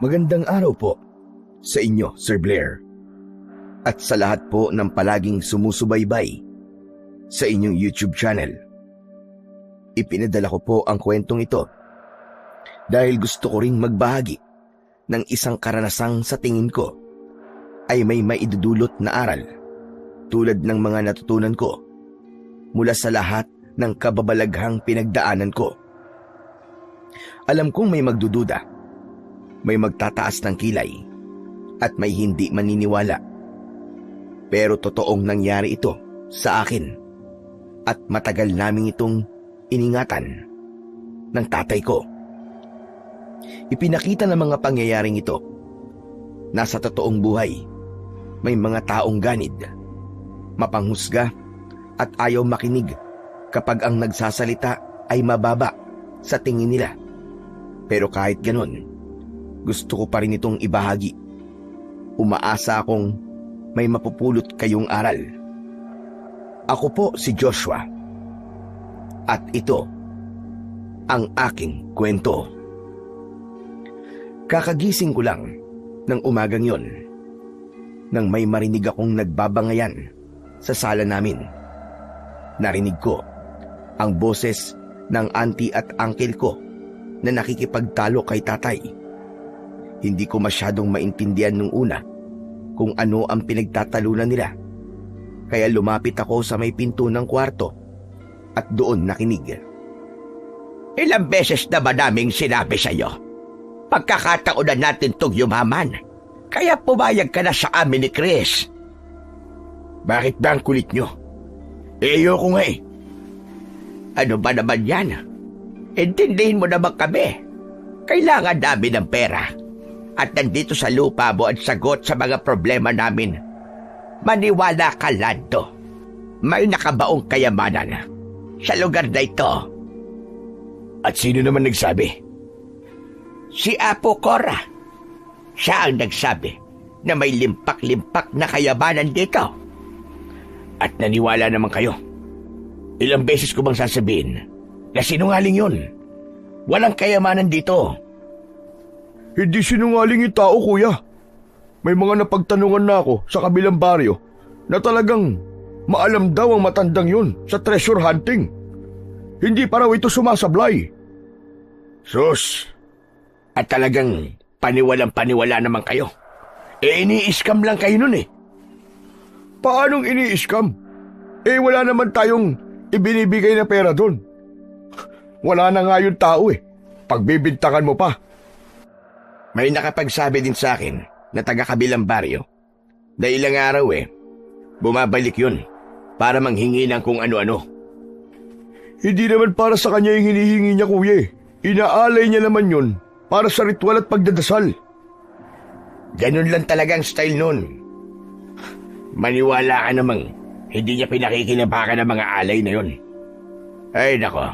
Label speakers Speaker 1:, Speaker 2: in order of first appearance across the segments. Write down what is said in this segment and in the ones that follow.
Speaker 1: Magandang araw po sa inyo, Sir Blair. At sa lahat po ng palaging sumusubaybay sa inyong YouTube channel. Ipinadala ko po ang kwentong ito dahil gusto ko ring magbahagi ng isang karanasang sa tingin ko ay may maidudulot na aral tulad ng mga natutunan ko mula sa lahat ng kababalaghang pinagdaanan ko. Alam kong may magdududa, may magtataas ng kilay, at may hindi maniniwala. Pero totoong nangyari ito sa akin at matagal naming itong iningatan ng tatay ko. Ipinakita ng mga pangyayaring ito na sa totoong buhay may mga taong ganid, mapanghusga at ayaw makinig kapag ang nagsasalita ay mababa sa tingin nila. Pero kahit ganon, gusto ko pa rin itong ibahagi. Umaasa akong may mapupulot kayong aral. Ako po si Joshua. At ito ang aking kwento. Kakagising ko lang ng umagang yon nang may marinig akong nagbabangayan sa sala namin. Narinig ko ang boses ng auntie at uncle ko na nakikipagtalo kay tatay. Hindi ko masyadong maintindihan nung una kung ano ang pinagtatalunan nila. Kaya lumapit ako sa may pinto ng kwarto at doon nakinig.
Speaker 2: Ilang beses na ba naming sinabi sa'yo? Pagkakataon na natin itong yumaman. Kaya pumayag ka na sa amin ni Chris.
Speaker 1: Bakit ba ang kulit nyo?
Speaker 2: Ayoko nga eh. Ano ba naman yan? Intindihin mo naman kami. Kailangan namin ng pera. At nandito sa lupa mo ang sagot sa mga problema namin. Maniwala ka, Lando. May nakabaong kayamanan sa lugar na ito.
Speaker 1: At sino naman nagsabi?
Speaker 2: Si Apo Cora. Siya ang nagsabi na may limpak-limpak na kayamanan dito.
Speaker 1: At naniwala naman kayo. Ilang beses ko bang sasabihin na sinungaling yun? Walang kayamanan dito.
Speaker 3: Hindi sinungaling yung tao, kuya. May mga napagtanungan na ako sa kabilang baryo na talagang maalam daw ang matandang yun sa treasure hunting. Hindi pa raw ito sumasablay.
Speaker 1: Sus! At talagang paniwalang-paniwala naman kayo. Ini-scam lang kayo nun eh.
Speaker 3: Paanong ini-scam? Wala naman tayong ibinibigay na pera doon. Wala na nga yung tao eh. Pagbibintangan mo pa.
Speaker 1: May nakapagsabi din sa akin na taga-kabilang baryo na ilang araw bumabalik yun para manghingi ng kung ano-ano.
Speaker 3: Hindi naman para sa kanya yung hinihingi niya, kuya eh. Inaalay niya naman yun para sa ritual at pagdadasal.
Speaker 1: Ganun lang talaga ang style nun. Maniwala ka namang hindi niya pinakikinabakan ng mga alay na yun. Ay nako,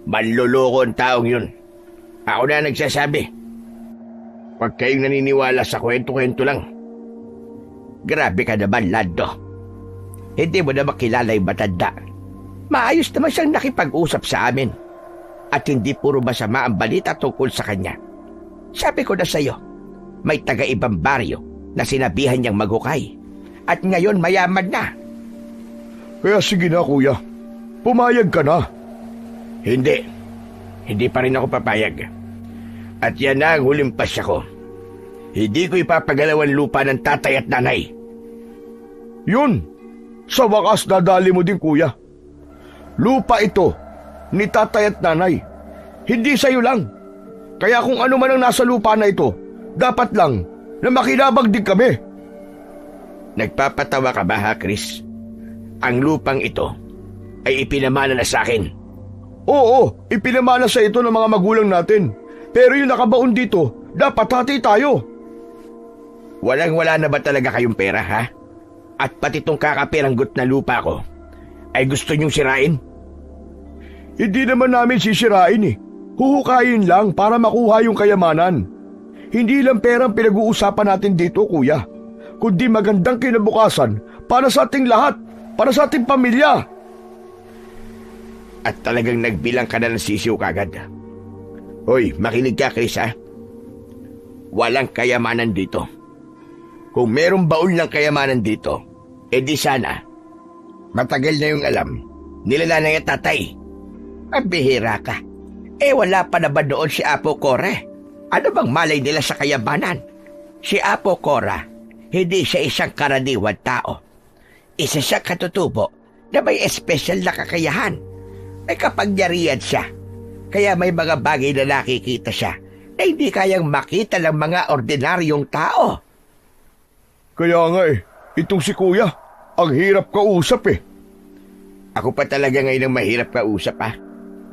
Speaker 1: manloloko ang taong yun. Ako na nagsasabi. Huwag kayong naniniwala sa kwento-kwento lang.
Speaker 2: Grabe ka naman, Lando. Hindi mo na makilala yung matanda. Maayos naman siyang nakipag-usap sa amin. At hindi puro masama ang balita tungkol sa kanya. Sabi ko na sa'yo, may taga-ibang baryo na sinabihan niyang maghukay. At ngayon mayaman na.
Speaker 3: Kaya sige na, kuya. Pumayag ka na.
Speaker 1: Hindi. Hindi pa rin ako papayag. At yan na ang huling pasya ko. Hindi ko ipapagalawan lupa ng tatay at nanay.
Speaker 3: Yun! Sa wakas nadali mo din, kuya. Lupa ito ni tatay at nanay. Hindi sa'yo lang. Kaya kung ano man ang nasa lupa na ito, dapat lang na makinabang din kami.
Speaker 1: Nagpapatawa ka ba ha, Chris? Ang lupang ito ay ipinamana na sa akin.
Speaker 3: Oo, ipinamana sa ito ng mga magulang natin. Pero yung nakabaon dito, dapat hati tayo.
Speaker 1: Walang-wala na ba talaga kayong pera, ha? At pati tong kakapiranggot na lupa ko, ay gusto niyong sirain?
Speaker 3: Hindi naman namin sisirain eh. Huhukayin lang para makuha yung kayamanan. Hindi lang perang pinag-uusapan natin dito, kuya. Kundi magandang kinabukasan para sa ating lahat, para sa ating pamilya.
Speaker 1: At talagang nagbilang ka na ng sisiw kagad. Hoy, makinig ka, Chris, ha?
Speaker 2: walang kayamanan dito. Kung merong baul ng kayamanan dito, edi sana, matagal na yung alam, nilala na yung tatay. Mabihira ka. Wala pa na ba doon si Apo Kore? Ano bang malay nila sa kayamanan? Si Apo Kora, hindi siya isang karaniwan tao. Isa siya katutubo na may espesyal na kakayahan. May kapangyarihan siya. Kaya may mga bagay na nakikita siya na hindi kayang makita ng mga ordinaryong tao.
Speaker 3: Kaya nga itong si Kuya, ang hirap kausap
Speaker 2: Ako pa talaga ngayon ang mahirap kausap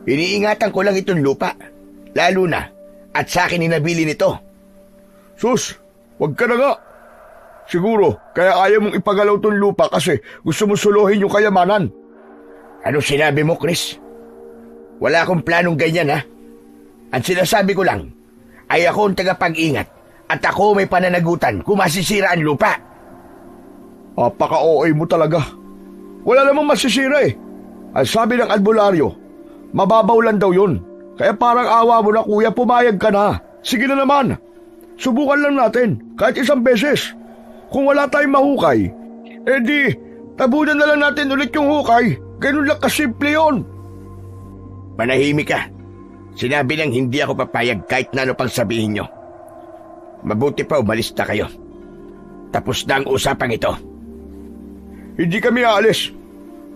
Speaker 2: Iniingatan ko lang itong lupa. Lalo na, at sa akin inabili nito.
Speaker 3: Sus, wag ka na nga. Siguro, kaya ayaw mong ipagalaw tong lupa kasi gusto mo suluhin yung kayamanan.
Speaker 2: Ano sinabi mo, Chris? Wala akong planong ganyan, Ang sinasabi ko lang, ay ako ang tagapag-ingat at ako may pananagutan kung masisira ang lupa.
Speaker 3: Apaka-OA mo talaga. Wala namang masisira Ang sabi ng albularyo, mababaw lang daw yun. Kaya parang awa mo na kuya, pumayag ka na. Sige na naman. Subukan lang natin, kahit isang beses. Kung wala tayong mahukay, edi, tabunan na lang natin ulit yung hukay. Ganun lang kasimple yun.
Speaker 2: Manahimik ka. Sinabi lang hindi ako papayag kahit na ano pang sabihin nyo. Mabuti pa umalis na kayo. Tapos na ang usapang ito.
Speaker 3: Hindi kami aalis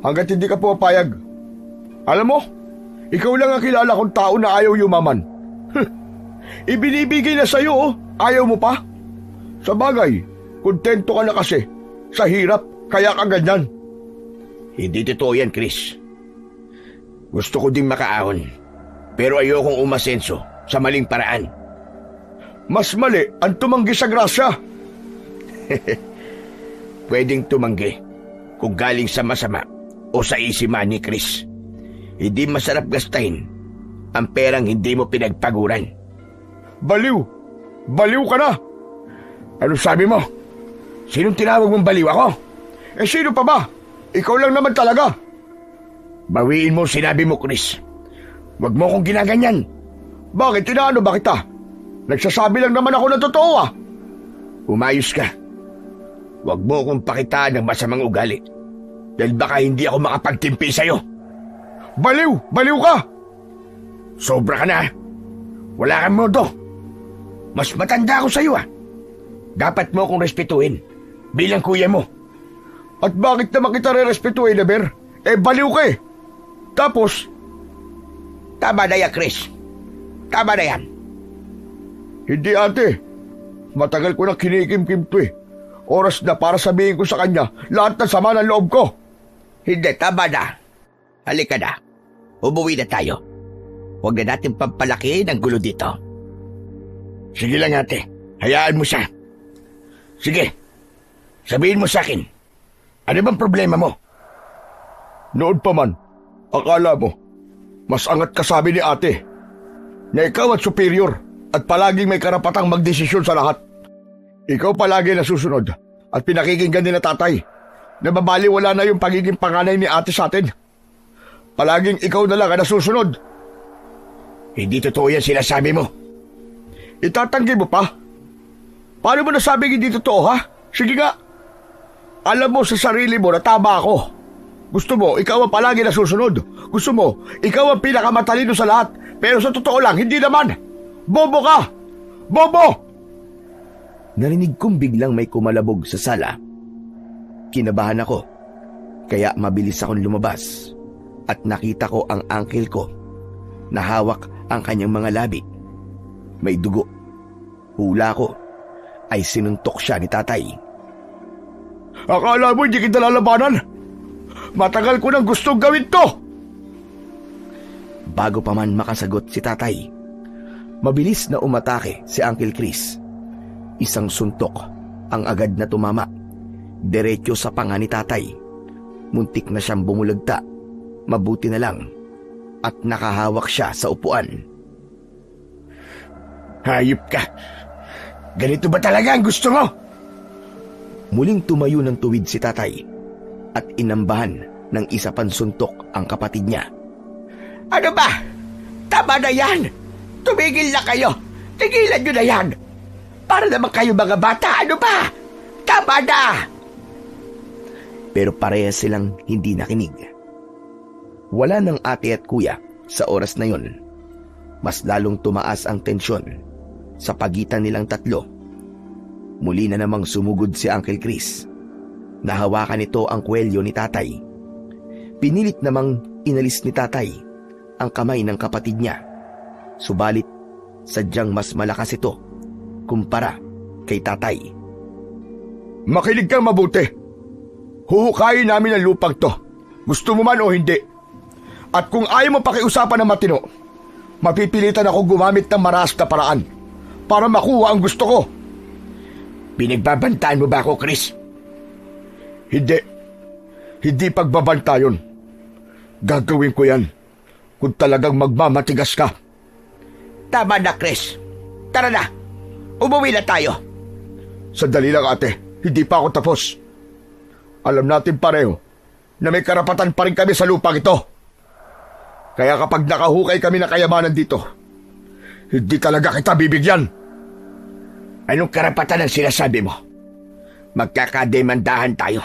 Speaker 3: hanggat hindi ka papayag. Alam mo, ikaw lang ang kilala kong tao na ayaw yumaman. Ibinibigay na sa'yo, ayaw mo pa? Sa bagay, kontento ka na kasi. Sa hirap, kaya ka ganyan.
Speaker 2: Hindi totoo yan, Chris. Gusto ko ding makaahon, pero ayokong umasenso sa maling paraan.
Speaker 3: Mas mali ang tumanggi sa grasya.
Speaker 2: Pwedeng tumanggi kung galing sa masama o sa easy money, Chris. Hindi masarap gastahin ang perang hindi mo pinagpaguran.
Speaker 3: Baliw! Baliw ka na!
Speaker 2: Ano sabi mo? Sinong tinawag mong baliw ako?
Speaker 3: Sino pa ba? Ikaw lang naman talaga.
Speaker 2: Bawiin mo sinabi mo, Chris. Huwag mo akong ginaganyan.
Speaker 3: Bakit? Inaano ba kita? Nagsasabi lang naman ako ng totoo
Speaker 2: Umayos ka. Huwag mo akong pakitaan ng masamang ugali. Dahil baka hindi ako makapagtimpi sa'yo.
Speaker 3: Baliw! Baliw ka!
Speaker 2: Sobra ka na. Wala kang modo. Mas matanda ako sa'yo Dapat mo akong respetuhin bilang kuya mo.
Speaker 3: At bakit naman kita re-respetuhin, Ber? Baliw ka Tapos,
Speaker 2: tama na yan, Chris. Tama na yan.
Speaker 3: Hindi ate. Matagal ko na kinikim-kim to Oras na para sabihin ko sa kanya lahat ng sama ng loob ko.
Speaker 2: Hindi, tama na. Halika na. Umuwi na tayo. Huwag na natin pampalaki ng gulo dito. Sige lang ate. Hayaan mo siya. Sige. Sabihin mo sa akin. Ano bang problema mo?
Speaker 3: Noon pa man, akala mo, mas angat ka sabi ni ate na ikaw at superior at palaging may karapatang magdesisyon sa lahat. Ikaw palagi nasusunod at pinakikinggan din na tatay. Nababaliwala na yung pagiging panganay ni ate sa atin. Palaging ikaw na lang ang nasusunod.
Speaker 2: Hindi totoo yan sinasabi mo.
Speaker 3: Itatanggi mo pa? Paano mo nasabing hindi totoo, Sige nga. Alam mo sa sarili mo na tama ako. Gusto mo, ikaw ang palagi nasusunod. Gusto mo, ikaw ang pinakamatalino sa lahat. Pero sa totoo lang, hindi naman. Bobo ka! Bobo!
Speaker 1: Narinig kong biglang may kumalabog sa sala. Kinabahan ako, kaya mabilis akong lumabas at nakita ko ang uncle ko. Nahawak ang kanyang mga labi. May dugo. Hula ko ay sinuntok siya ni tatay.
Speaker 3: Akala mo hindi kita lalabanan? Matagal ko nang gustong gawin to!
Speaker 1: Bago pa man makasagot si tatay, mabilis na umatake si Uncle Chris. Isang suntok ang agad na tumama, diretso sa panga ni tatay. Muntik na siyang bumulagta, mabuti na lang at nakahawak siya sa upuan.
Speaker 2: Hayop ka! Ganito ba talaga ang gusto mo?
Speaker 1: Muling tumayo ng tuwid si tatay at inambahan ng isa pang suntok ang kapatid niya.
Speaker 2: Ano ba? Tama na yan! Tumigil na kayo! Tigilan nyo na yan! Para naman kayo mga bata, ano ba? Tama na!
Speaker 1: Pero parehas silang hindi nakinig. Wala ng ate at kuya sa oras na yon. Mas lalong tumaas ang tensyon sa pagitan nilang tatlo. Muli na namang sumugod si Uncle Chris. Nahawakan nito ang kwelyo ni tatay. Pinilit namang inalis ni tatay ang kamay ng kapatid niya. Subalit, sadyang mas malakas ito kumpara kay tatay.
Speaker 3: Makinig kang mabuti. Huhukayin namin ang lupang to. Gusto mo man o hindi. At kung ayaw mo pakiusapan ng matino, mapipilitan ako gumamit ng maras na paraan para makuha ang gusto ko.
Speaker 2: Pinagbabantaan mo ba ako, Chris?
Speaker 3: Hindi. Hindi pagbabanta yun. Gagawin ko yan kung talagang magmamatigas ka.
Speaker 2: Tama na, Chris. Tara na. Umuwi na tayo.
Speaker 3: Sandali lang, ate. Hindi pa ako tapos. Alam natin pareho na may karapatan pa rin kami sa lupang ito. Kaya kapag nakahukay kami ng kayamanan dito, hindi talaga kita bibigyan.
Speaker 2: Anong karapatan ang sinasabi mo? Magkakademandahan tayo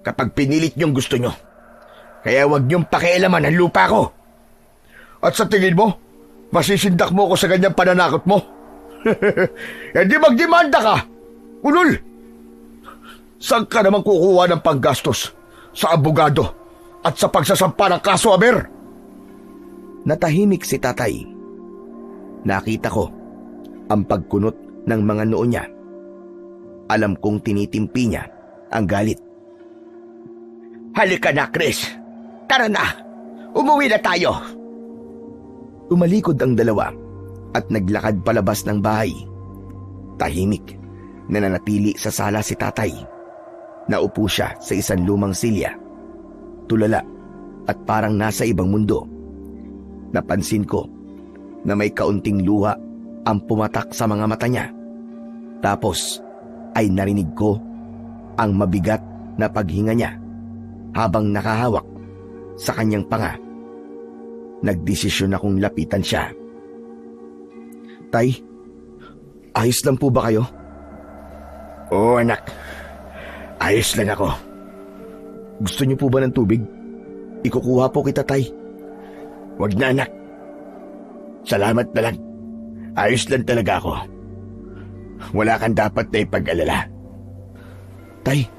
Speaker 2: kapag pinilit niyong gusto niyo. Kaya huwag niyong pakialaman ang lupa ko.
Speaker 3: At sa tingin mo, masisindak mo ako sa ganyang pananakot mo? Hindi magdemanda ka! Ulol! Saan ka naman kukuha ng panggastos sa abogado at sa pagsasampa ng kaso, Aber?
Speaker 1: Natahimik si tatay. Nakita ko ang pagkunot ng mga noo niya. Alam kong tinitimpi niya ang galit.
Speaker 2: Halika na, Chris. Tara na. Umuwi na tayo.
Speaker 1: Umalikod ang dalawa at naglakad palabas ng bahay. Tahimik, nananatili sa sala si tatay. Naupo siya sa isang lumang silya. Tulala at parang nasa ibang mundo. Napansin ko na may kaunting luha ang pumatak sa mga mata niya. Tapos ay narinig ko ang mabigat na paghinga niya habang nakahawak sa kanyang panga. Nagdesisyon akong lapitan siya. Tay, ayos lang po ba kayo?
Speaker 2: Oo, anak. Ayos lang ako.
Speaker 1: Gusto niyo po ba ng tubig? Ikukuha po kita, tay.
Speaker 2: Wag na, anak. Salamat na lang. Ayos lang talaga ako. Wala kang dapat na ipag-alala.
Speaker 1: Tay,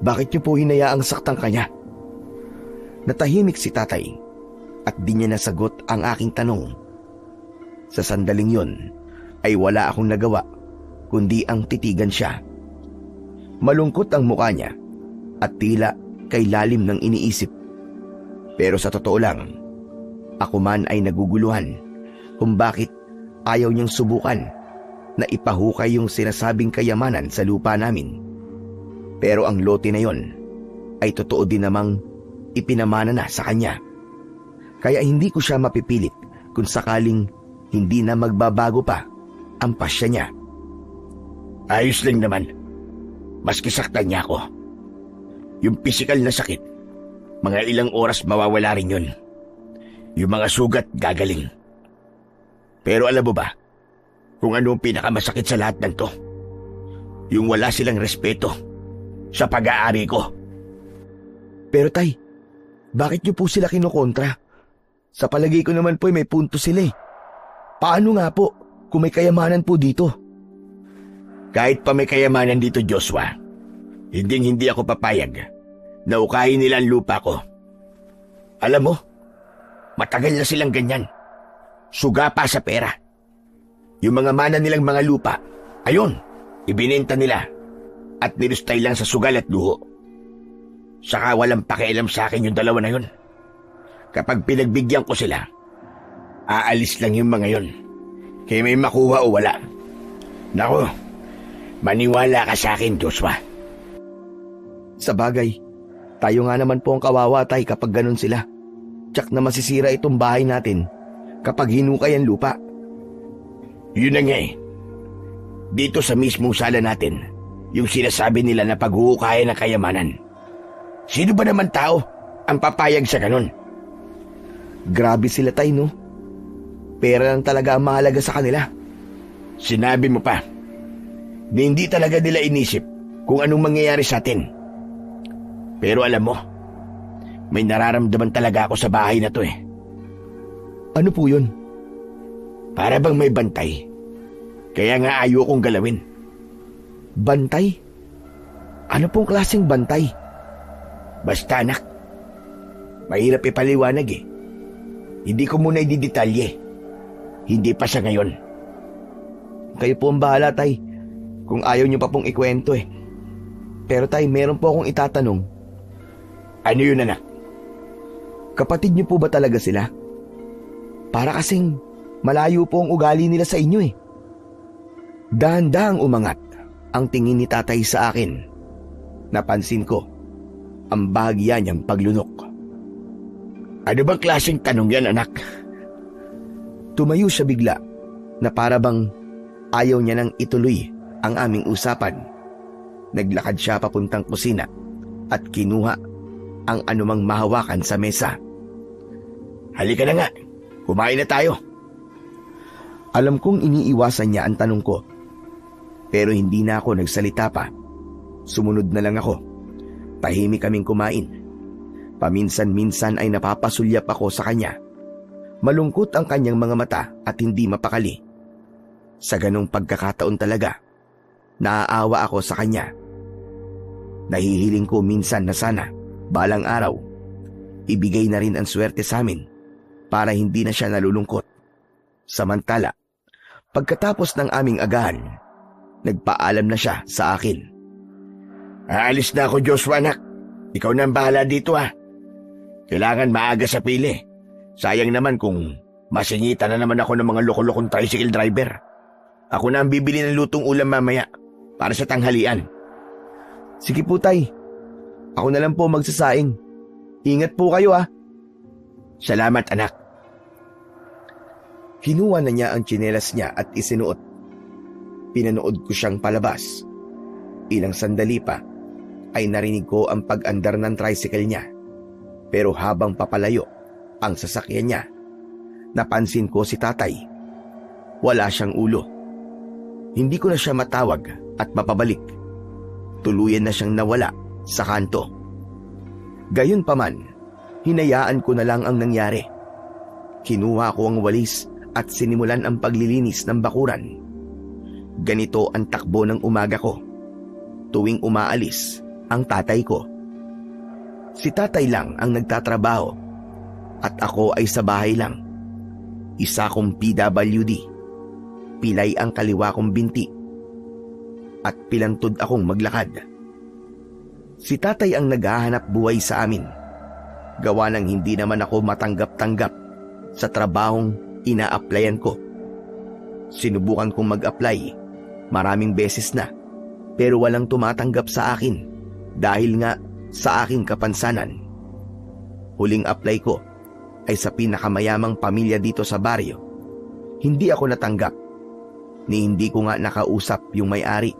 Speaker 1: bakit niyo po hinayaang saktan kanya? Natahimik si tatay at di niya nasagot ang aking tanong. Sa sandaling yon ay wala akong nagawa kundi ang titigan siya. Malungkot ang mukha niya at tila kay lalim ng iniisip. Pero sa totoo lang, ako man ay naguguluhan kung bakit ayaw niyang subukan na ipahukay yung sinasabing kayamanan sa lupa namin. Pero ang lote na yon ay totoo din namang ipinamana na sa kanya. Kaya hindi ko siya mapipilit kung sakaling hindi na magbabago pa ang pasya niya.
Speaker 2: Ayos lang naman. Maski saktan niya ako. Yung pisikal na sakit, mga ilang oras mawawala rin yun. Yung mga sugat gagaling. Pero alam mo ba, kung ano ang pinakamasakit sa lahat ng to? Yung wala silang respeto sa pag-aari ko.
Speaker 1: Pero tay, bakit niyo po sila kinukontra? Sa palagay ko naman po may punto sila eh. Paano nga po kung may kayamanan po dito?
Speaker 2: Kahit pa may kayamanan dito, Joshua, hindi ako papayag na ukahin nila ang lupa ko. Alam mo, matagal na silang ganyan. Suga pa sa pera. Yung mga mana nilang mga lupa, ayun, ibinenta nila at nilustay lang sa sugal at luho. Saka walang pakialam sa akin yung dalawa na yun. Kapag pinagbigyan ko sila, aalis lang yung mga yun. Kaya may makuha o wala. Naku, maniwala ka sa akin, Joshua.
Speaker 1: Sa bagay, tayo nga naman po ang kawawa tay kapag ganun sila. Tsak na masisira itong bahay natin kapag hinukay ang lupa.
Speaker 2: Yun na nga eh. Dito sa mismong sala natin, yung sinasabi nila na paghuhukayan ng kayamanan. Sino ba naman tao ang papayag sa ganun?
Speaker 1: Grabe sila tay, no? Pera lang talaga ang mahalaga sa kanila.
Speaker 2: Sinabi mo pa, na hindi talaga nila inisip kung anong mangyayari sa atin. Pero alam mo, may nararamdaman talaga ako sa bahay na to eh.
Speaker 3: Ano po yun?
Speaker 2: Para bang may bantay. Kaya nga ayaw kong galawin.
Speaker 3: Bantay? Ano pong klaseng bantay?
Speaker 2: Basta anak, mahirap ipaliwanag eh. Hindi ko muna ididetalye. Hindi pa sa ngayon.
Speaker 3: Kayo po ang bahala, tay. Kung ayaw niyo pa pong ikwento eh. Pero tay, meron po akong itatanong.
Speaker 2: Ano yun anak?
Speaker 3: Kapatid niyo po ba talaga sila? Para kasing malayo po ang ugali nila sa inyo eh. Dahan-dahang umangat ang tingin ni tatay sa akin. Napansin ko ang bahagya niyang paglunok.
Speaker 2: Ano bang klaseng tanong yan anak?
Speaker 3: Tumayo siya bigla na para bang ayaw niya nang ituloy ang aming usapan. Naglakad siya papuntang kusina at kinuha ang anumang mahawakan sa mesa.
Speaker 2: Halika na nga, kumain na tayo.
Speaker 3: Alam kong iniiwasan niya ang tanong ko. Pero hindi na ako nagsalita pa. Sumunod na lang ako. Tahimik kaming kumain. Paminsan-minsan ay napapasulyap ako sa kanya. Malungkot ang kanyang mga mata at hindi mapakali. Sa ganong pagkakataon talaga, naaawa ako sa kanya. Nahihiling ko minsan na sana, balang araw, ibigay na rin ang swerte sa amin para hindi na siya nalulungkot. Samantala, pagkatapos ng aming agahan, nagpaalam na siya sa akin.
Speaker 2: Aalis na ako, Joshua anak. Ikaw na ang bahala dito ha. Kailangan maaga sa pili. Sayang naman kung masingitan na naman ako ng mga loko-lokong tricycle driver. Ako na ang bibili ng lutong ulam mamaya para sa tanghalian.
Speaker 3: Sige po tay. Ako na lang po magsasaing. Ingat po kayo ha.
Speaker 2: Salamat anak.
Speaker 3: Kinuha na niya ang tsinelas niya at isinuot. Pinanood ko siyang palabas. Ilang sandali pa ay narinig ko ang pag-andar ng tricycle niya. Pero habang papalayo ang sasakyan niya, napansin ko si tatay. Wala siyang ulo. Hindi ko na siya matawag at mapabalik. Tuluyan na siyang nawala sa kanto. Gayunpaman, hinayaan ko na lang ang nangyari. Kinuha ko ang walis at sinimulan ang paglilinis ng bakuran. Ganito ang takbo ng umaga ko. Tuwing umaalis ang tatay ko. Si tatay lang ang nagtatrabaho at ako ay sa bahay lang. Isa kong PWD. Pilay ang kaliwa kong binti at pilantod akong maglakad. Si tatay ang naghahanap buhay sa amin. Gawa ng hindi naman ako matanggap-tanggap sa trabahong ina-applyan ko. Sinubukan kong mag-apply maraming beses na pero walang tumatanggap sa akin dahil nga sa aking kapansanan. Huling apply ko ay sa pinakamayamang pamilya dito sa baryo. Hindi ako natanggap ni hindi ko nga nakausap yung may-ari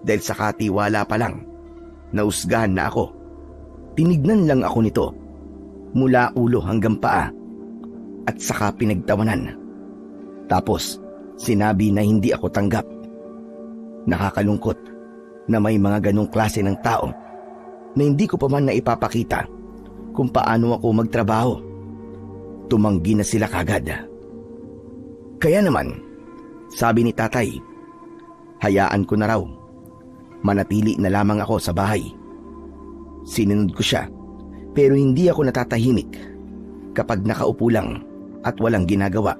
Speaker 3: dahil sa katiwala pa lang nausgahan na ako. Tinignan lang ako nito mula ulo hanggang paa at saka pinagtawanan. Tapos sinabi na hindi ako tanggap. Nakakalungkot na may mga ganong klase ng tao na hindi ko pa man naipapakita kung paano ako magtrabaho. Tumanggi na sila kagad. Kaya naman, sabi ni tatay, hayaan ko na raw. Manatili na lamang ako sa bahay. Sinunod ko siya pero hindi ako natatahimik kapag nakaupo lang at walang ginagawa.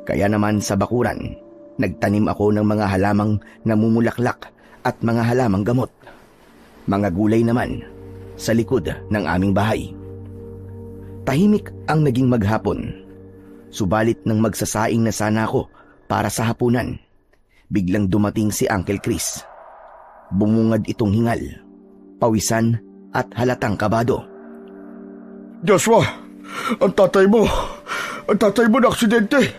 Speaker 3: Kaya naman sa bakuran, nagtanim ako ng mga halamang namumulaklak at mga halamang gamot. Mga gulay naman sa likod ng aming bahay. Tahimik ang naging maghapon. Subalit nang magsasaing na sana ako para sa hapunan, biglang dumating si Uncle Chris. Bumungad itong hingal, pawisan at halatang kabado. Joshua, ang tatay mo na aksidente.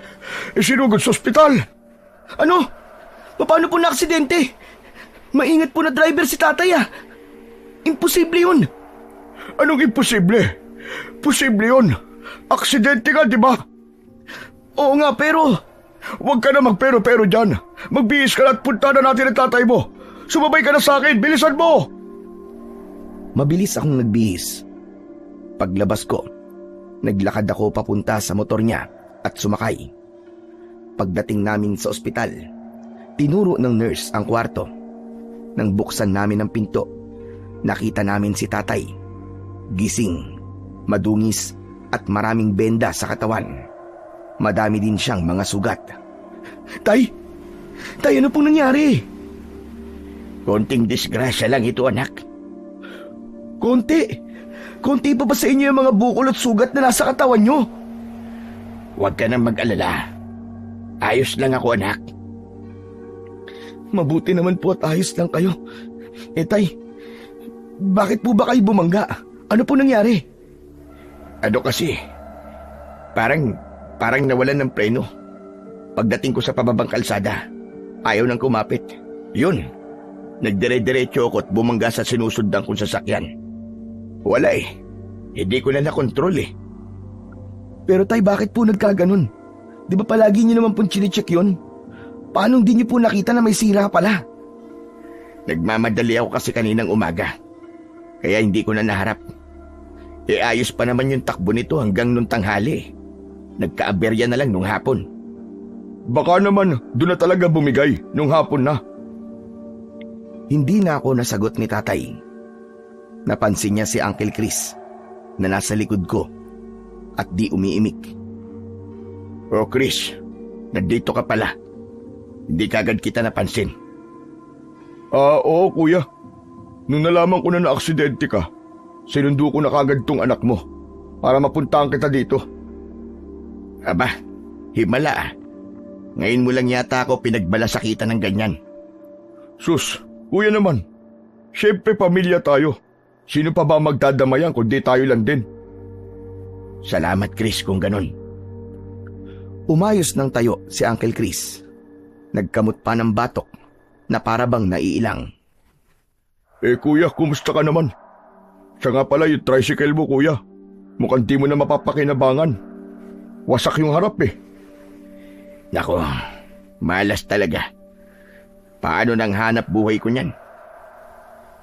Speaker 3: Isinugod sa ospital. Ano? Paano po na aksidente? Maingat po na driver si tatay ah. Imposible yun. Anong imposible? Posible yun. Aksidente ka, di ba? Oo nga, pero... Huwag ka na magpero-pero dyan. Magbihis ka na at punta na natin ang tatay mo. Sumabay ka na sa akin, bilisan mo!
Speaker 1: Mabilis akong nagbihis. Paglabas ko, naglakad ako papunta sa motor niya at sumakay. Pagdating namin sa ospital, tinuro ng nurse ang kwarto. Nang buksan namin ang pinto, nakita namin si tatay. Gising, madungis at maraming benda sa katawan. Madami din siyang mga sugat. Tay! Tay, ano pong nangyari?
Speaker 2: Konting disgrasya lang ito, anak.
Speaker 1: Konti? Konti pa ba sa inyo yung mga bukol at sugat na nasa katawan nyo?
Speaker 2: Huwag ka nang mag-alala. Ayos lang ako, anak.
Speaker 1: Mabuti naman po at ayos lang kayo. Tay, bakit po ba kayo bumangga? Ano po nangyari?
Speaker 2: Ano kasi? Parang nawalan ng preno. Pagdating ko sa pababang kalsada, ayaw nang kumapit. Yun, nagdire-diretso ako at bumangga sa sinusundan kong sasakyan. Wala eh. Hindi ko na nakontrol eh.
Speaker 1: Pero tay, bakit po nagkaganon? Di ba palagi niyo naman pong chinecheck yun? Paano hindi niyo po nakita na may sira pala?
Speaker 2: Nagmamadali ako kasi kaninang umaga. Kaya hindi ko na naharap. Ayos pa naman yung takbo nito hanggang nung tanghali. Nagkaaberya na lang nung hapon.
Speaker 3: Baka naman doon na talaga bumigay nung hapon na.
Speaker 1: Hindi na ako nasagot ni tatay. Napansin niya si Uncle Chris na nasa likod ko at di umiimik.
Speaker 2: Oh Chris, nandito ka pala. Hindi kagad kita napansin.
Speaker 3: Oo kuya. Nung nalaman ko na na-aksidente ka, sinundo ko na kagad tong anak mo para mapuntahan kita dito.
Speaker 2: Aba, himala ah. Ngayon mo lang yata ako pinagbalasakitan ng ganyan.
Speaker 3: Sus, kuya naman. Siyempre pamilya tayo. Sino pa ba magdadamayan kundi tayo lang din?
Speaker 2: Salamat Chris kung ganon.
Speaker 1: Umayos ng tayo si Uncle Chris. Nagkamot pa ng batok na parabang naiilang.
Speaker 3: Kuya, kumusta ka naman? Siya nga pala yung tricycle mo kuya. Mukhang di mo na mapapakinabangan. Wasak yung harap eh.
Speaker 2: Nako, malas talaga. Paano nang hanap buhay ko niyan?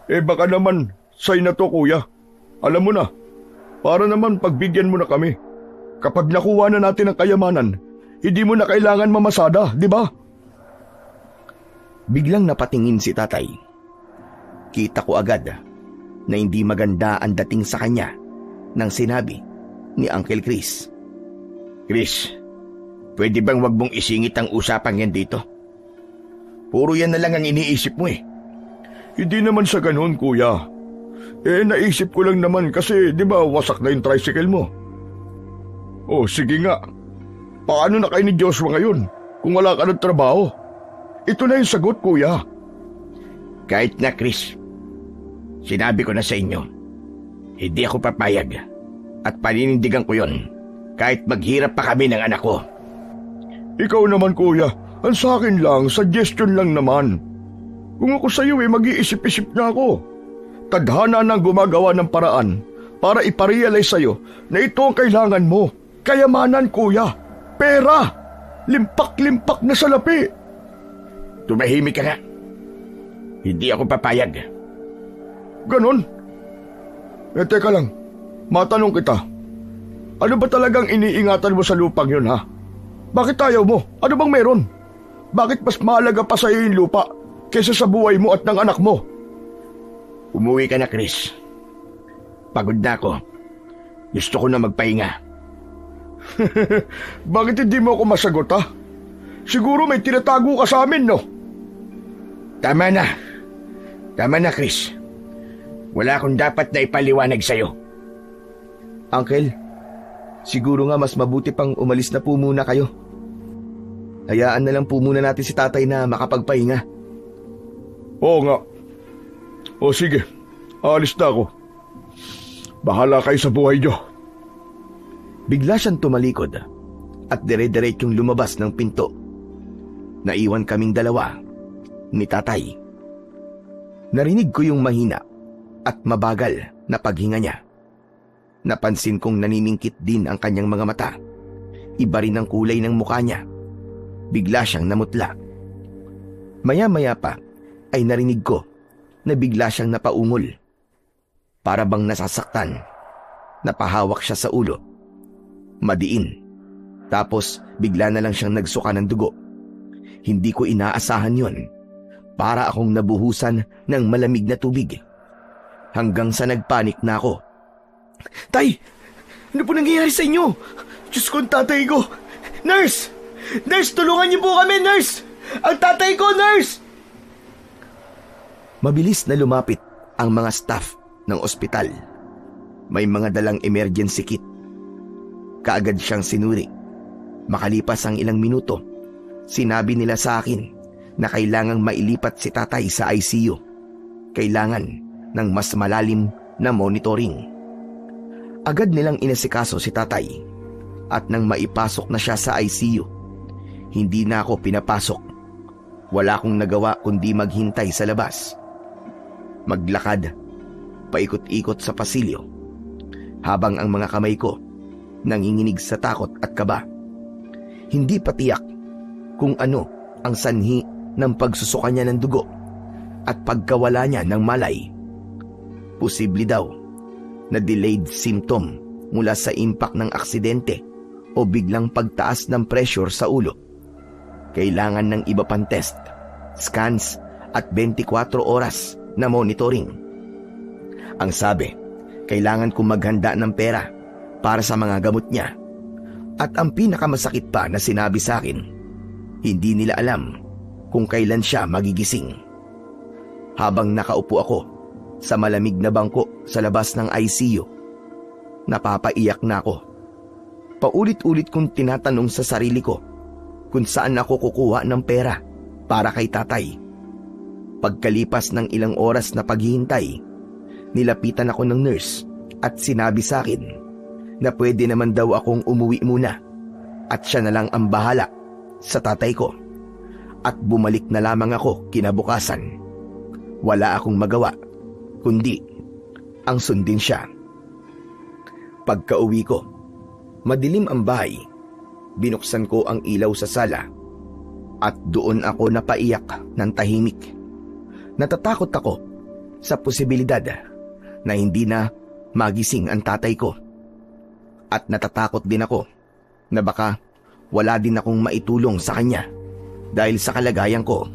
Speaker 3: Baka naman, say na to kuya. Alam mo na, para naman pagbigyan mo na kami. Kapag nakuha na natin ang kayamanan, hindi mo na kailangan mamasada, di ba?
Speaker 1: Biglang napatingin si tatay. Kita ko agad na hindi maganda ang dating sa kanya nang sinabi ni Uncle Chris.
Speaker 2: Chris, pwede bang wag mong isingit ang usapang yan dito? Puro yan na lang ang iniisip mo eh.
Speaker 3: Hindi naman sa ganun, kuya. Naisip ko lang naman kasi, di ba, wasak na yung tricycle mo. Oh, sige nga. Paano na kayo ni Joshua ngayon kung wala ka ng trabaho? Ito na yung sagot, kuya.
Speaker 2: Kahit na, Chris. Sinabi ko na sa inyo, hindi ako papayag at paninindigan ko yon kahit maghirap pa kami ng anak ko.
Speaker 3: Ikaw naman, kuya. Ang sa akin lang, suggestion lang naman. Kung ako sa iyo mag-iisip-isip na ako. Tadhana nang gumagawa ng paraan para iparealize sa iyo na ito ang kailangan mo. Kayamanan, kuya. Pera. Limpak-limpak na salapi.
Speaker 2: Tumahimik ka nga. Hindi ako papayag.
Speaker 3: Ganon? Teka lang. Matanong kita. Ano ba talagang iniingatan mo sa lupang yun, ha? Bakit ayaw mo? Ano bang meron? Bakit mas mahalaga pa sa iyo yung lupa kaysa sa buhay mo at ng anak mo?
Speaker 2: Umuwi ka na, Chris. Pagod na ako. Gusto ko na magpahinga.
Speaker 3: Bakit hindi mo ako masagot, ha? Siguro may tinatago ka sa amin, no?
Speaker 2: Tama na. Tama na, Chris. Wala akong dapat na ipaliwanag sa'yo.
Speaker 1: Uncle, siguro nga mas mabuti pang umalis na po muna kayo. Hayaan na lang po muna natin si tatay na makapagpahinga.
Speaker 3: Oo nga. O sige, alis na ako. Bahala kayo sa buhay niyo.
Speaker 1: Bigla siyang tumalikod at dire-diretsyong lumabas ng pinto. Naiwan kaming dalawa ni tatay. Narinig ko yung mahina at mabagal na paghinga niya. Napansin kong naniningkit din ang kanyang mga mata. Iba rin ang kulay ng mukha niya. Bigla siyang namutla. Maya-maya pa ay narinig ko na bigla siyang napaungol. Para bang nasasaktan. Napahawak siya sa ulo. Madiin. Tapos bigla na lang siyang nagsuka ng dugo. Hindi ko inaasahan yon. Para akong nabuhusan ng malamig na tubig. Hanggang sa nagpanik na ako.
Speaker 3: Tay! Ano po nangyayari sa inyo? Diyos ko, ang tatay ko! Nurse! Nurse, tulungan niyo po kami, nurse! Ang tatay ko, nurse!
Speaker 1: Mabilis na lumapit ang mga staff ng ospital. May mga dalang emergency kit. Kaagad siyang sinuri. Makalipas ang ilang minuto, sinabi nila sa akin na kailangang mailipat si tatay sa ICU. Kailangan ng mas malalim na monitoring. Agad nilang inasikaso si tatay at nang maipasok na siya sa ICU, hindi na ako pinapasok. Wala akong nagawa kundi maghintay sa labas. Maglakad, paikot-ikot sa pasilyo, habang ang mga kamay ko nanginginig sa takot at kaba. Hindi pa tiyak kung ano ang sanhi ng pagsusuka niya ng dugo at pagkawala niya ng malay. Posible daw na delayed symptom mula sa impact ng aksidente o biglang pagtaas ng pressure sa ulo. Kailangan ng iba pang test, scans at 24 oras na monitoring. Ang sabi, kailangan kong maghanda ng pera para sa mga gamot niya. At ang pinakamasakit pa na sinabi sa akin, hindi nila alam kung kailan siya magigising. Habang nakaupo ako sa malamig na bangko sa labas ng ICU, napapaiyak na ako. Paulit-ulit kong tinatanong sa sarili ko kung saan ako kukuha ng pera para kay tatay. Pagkalipas ng ilang oras na paghihintay, nilapitan ako ng nurse at sinabi sa akin na pwede naman daw akong umuwi muna at siya na lang ang bahala sa tatay ko. At bumalik na lamang ako kinabukasan. Wala akong magawa kundi ang sundin siya. Pagka-uwi ko, madilim ang bahay. Binuksan ko ang ilaw sa sala at doon ako napaiyak ng tahimik. Natatakot ako sa posibilidad na hindi na magising ang tatay ko. At natatakot din ako na baka wala din akong maitulong sa kanya dahil sa kalagayan ko.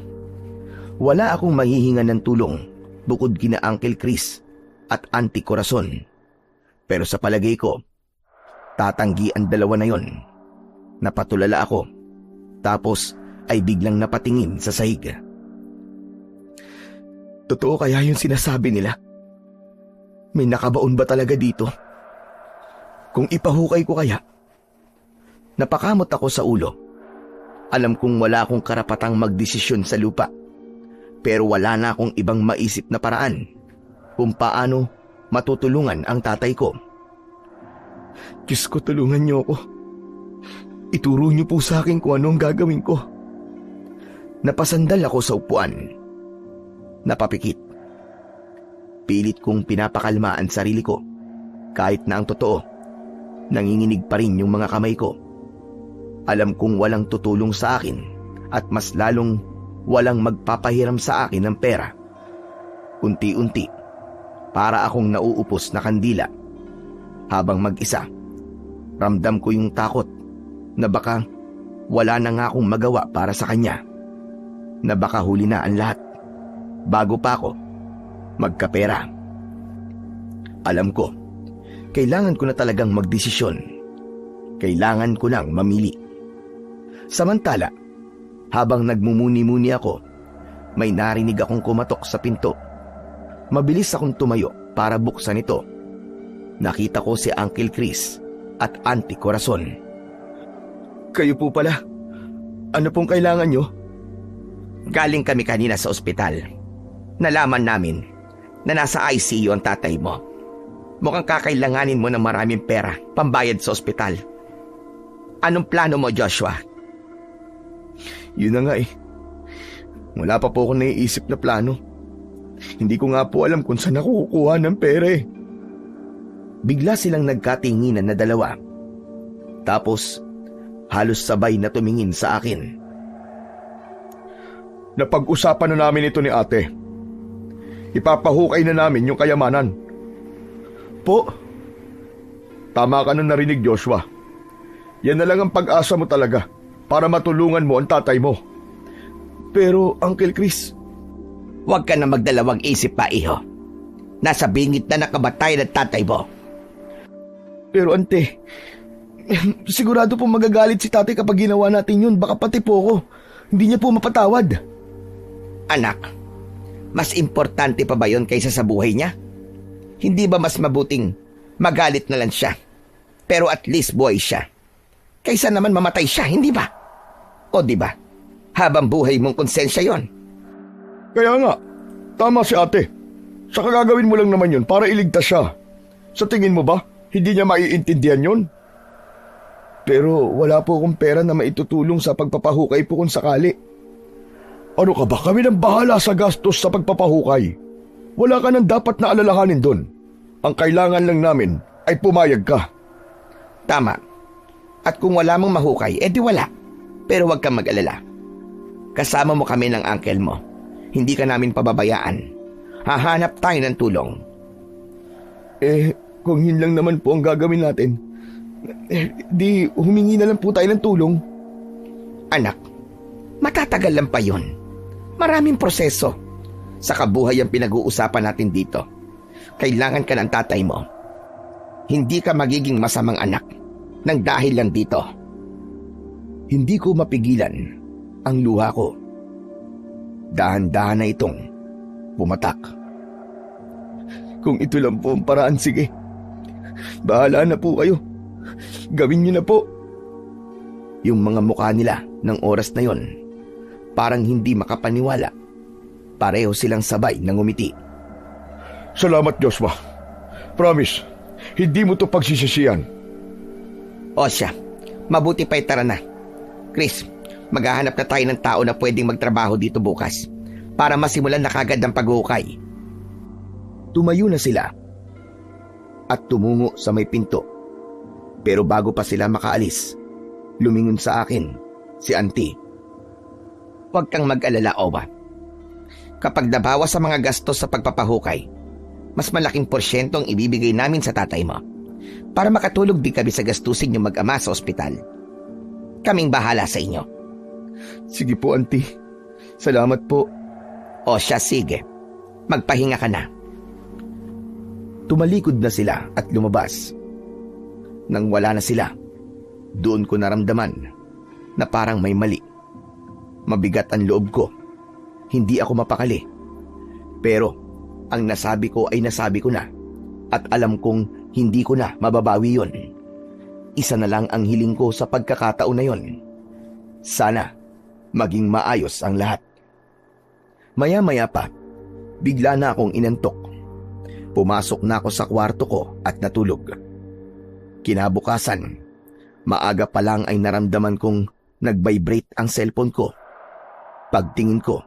Speaker 1: Wala akong mahihinga ng tulong bukod kina Uncle Chris at Auntie Corazon. Pero sa palagay ko, tatanggi ang dalawa na yon. Napatulala ako, tapos ay biglang napatingin sa sahig. Totoo kaya yung sinasabi nila? May nakabaon ba talaga dito? Kung ipahukay ko kaya? Napakamot ako sa ulo. Alam kong wala akong karapatang magdesisyon sa lupa. Pero wala na akong ibang maisip na paraan kung paano matutulungan ang tatay ko. Diyos ko, tulungan niyo ako. Ituro niyo po sa akin kung ano ang gagawin ko. Napasandal ako sa upuan. Napapikit. Pilit kong pinapakalma ang sarili ko. Kahit na ang totoo, nanginginig pa rin yung mga kamay ko. Alam kong walang tutulong sa akin at mas lalong walang magpapahiram sa akin ng pera. Unti-unti, para akong nauupos na kandila. Habang mag-isa, ramdam ko yung takot na baka wala na nga akong magawa para sa kanya. Na baka huli na ang lahat bago pa ako magkapera. Alam ko, kailangan ko na talagang magdesisyon. Kailangan ko lang mamili. Samantala, habang nagmumuni-muni ako, may narinig akong kumatok sa pinto. Mabilis akong tumayo para buksan ito. Nakita ko si Uncle Chris at Auntie Corazon. Kayo po pala. Ano pong kailangan nyo?
Speaker 2: Galing kami kanina sa ospital. Nalaman namin na nasa ICU ang tatay mo. Mukhang kakailanganin mo ng maraming pera pambayad sa ospital. Anong plano mo, Joshua?
Speaker 3: Yun na nga eh. Wala pa po ako naiisip na plano. Hindi ko nga po alam kung saan ako kukuha ng pera eh.
Speaker 1: Bigla silang nagkatinginan na dalawa. Tapos, halos sabay na tumingin sa akin.
Speaker 3: Napag-usapan na namin ito ni ate. Ipapahukay na namin yung kayamanan. Po? Tama ka na narinig, Joshua. Yan na lang ang pag-asa mo talaga para matulungan mo ang tatay mo. Pero, Uncle Chris...
Speaker 2: Huwag ka na magdalawang isip pa, iho. Nasa bingit na nakabatay ng tatay mo.
Speaker 3: Pero ante, sigurado po magagalit si tatay kapag ginawa natin yun. Baka pati po ako. Hindi niya po mapatawad.
Speaker 2: Anak, mas importante pa ba yon kaysa sa buhay niya? Hindi ba mas mabuting magalit na lang siya, pero at least buhay siya, kaysa naman mamatay siya, hindi ba? O di ba? Habang buhay mong konsensya yon.
Speaker 3: Kaya nga, tama si ate. Saka gagawin mo lang naman yun para iligtas siya. Sa tingin mo ba, hindi niya maiintindihan yun? Pero wala po akong pera na maitutulong sa pagpapahukay po kung sakali. Ano ka ba? Kami nang bahala sa gastos sa pagpapahukay. Wala ka nang dapat na alalahanin doon. Ang kailangan lang namin ay pumayag ka.
Speaker 2: Tama. At kung wala mong mahukay, edi wala. Pero huwag kang mag-alala. Kasama mo kami ng uncle mo. Hindi ka namin pababayaan. Hahanap tayo ng tulong.
Speaker 3: Kung yun lang naman po ang gagawin natin, di humingi na lang po tayo ng tulong.
Speaker 2: Anak, matatagal lang pa yun. Maraming proseso. Sa kabuhay ang pinag-uusapan natin dito. Kailangan ka ng tatay mo. Hindi ka magiging masamang anak nang dahil lang dito.
Speaker 1: Hindi ko mapigilan ang luha ko. Dahan-dahan na itong pumatak.
Speaker 3: Kung ito lang po ang paraan, sige. Bahala na po kayo. Gawin niyo na po.
Speaker 1: Yung mga mukha nila ng oras na yon, parang hindi makapaniwala. Pareho silang sabay ng ngumiti.
Speaker 3: Salamat, Joshua. Promise, hindi mo to pagsisisihan.
Speaker 2: O siya, mabuti pa'y tara na. Chris, maghahanap na tayo ng tao na pwedeng magtrabaho dito bukas para masimulan na kagad ang paghuhukay.
Speaker 1: Tumayo na sila at tumungo sa may pinto. Pero bago pa sila makaalis, lumingon sa akin si Auntie.
Speaker 2: Huwag kang mag-alala, Owa. Kapag nabawas sa mga gastos sa pagpapahukay, mas malaking porsyento ang ibibigay namin sa tatay mo para makatulog din kami sa gastusin yung mag-ama sa ospital. Kaming bahala sa inyo.
Speaker 3: Sige po, Auntie. Salamat po.
Speaker 2: O siya, sige. Magpahinga ka na.
Speaker 1: Tumalikod na sila at lumabas. Nang wala na sila, doon ko naramdaman na parang may mali. Mabigat ang loob ko. Hindi ako mapakali. Pero ang nasabi ko ay nasabi ko na at alam kong hindi ko na mababawi yon. Isa na lang ang hiling ko sa pagkakataon na yon. Sana maging maayos ang lahat. Maya-maya pa, bigla na akong inantok. Pumasok na ako sa kwarto ko at natulog. Kinabukasan, maaga pa lang ay naramdaman kong nag-vibrate ang cellphone ko. Pagtingin ko,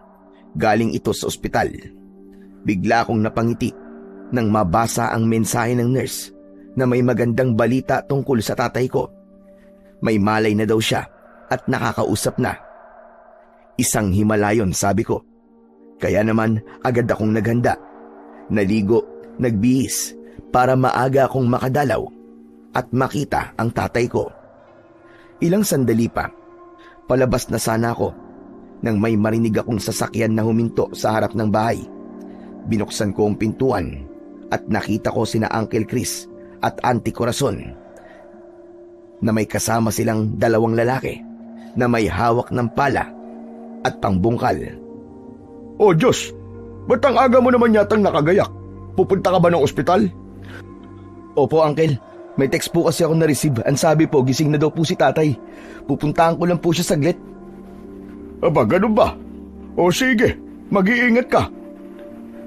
Speaker 1: galing ito sa ospital. Bigla akong napangiti nang mabasa ang mensahe ng nurse na may magandang balita tungkol sa tatay ko. May malay na daw siya at nakakausap na. Isang himalayon, sabi ko. Kaya naman agad akong naghanda. Naligo, nagbihis para maaga akong makadalaw at makita ang tatay ko. Ilang sandali pa, palabas na sana ako nang may marinig akong sasakyan na huminto sa harap ng bahay. Binuksan ko ang pintuan at nakita ko sina Uncle Chris at Auntie Corazon na may kasama silang dalawang lalaki na may hawak ng pala at pangbungkal.
Speaker 3: Oh Diyos, ba't ang aga mo naman yatang nakagayak? Pupunta ka ba ng ospital?
Speaker 1: Opo, Uncle. May text po kasi ako na-receive. Ang sabi po, gising na daw po si tatay. Pupuntahan ko lang po siya saglit.
Speaker 3: Aba, ganun ba? O sige, mag-iingat ka.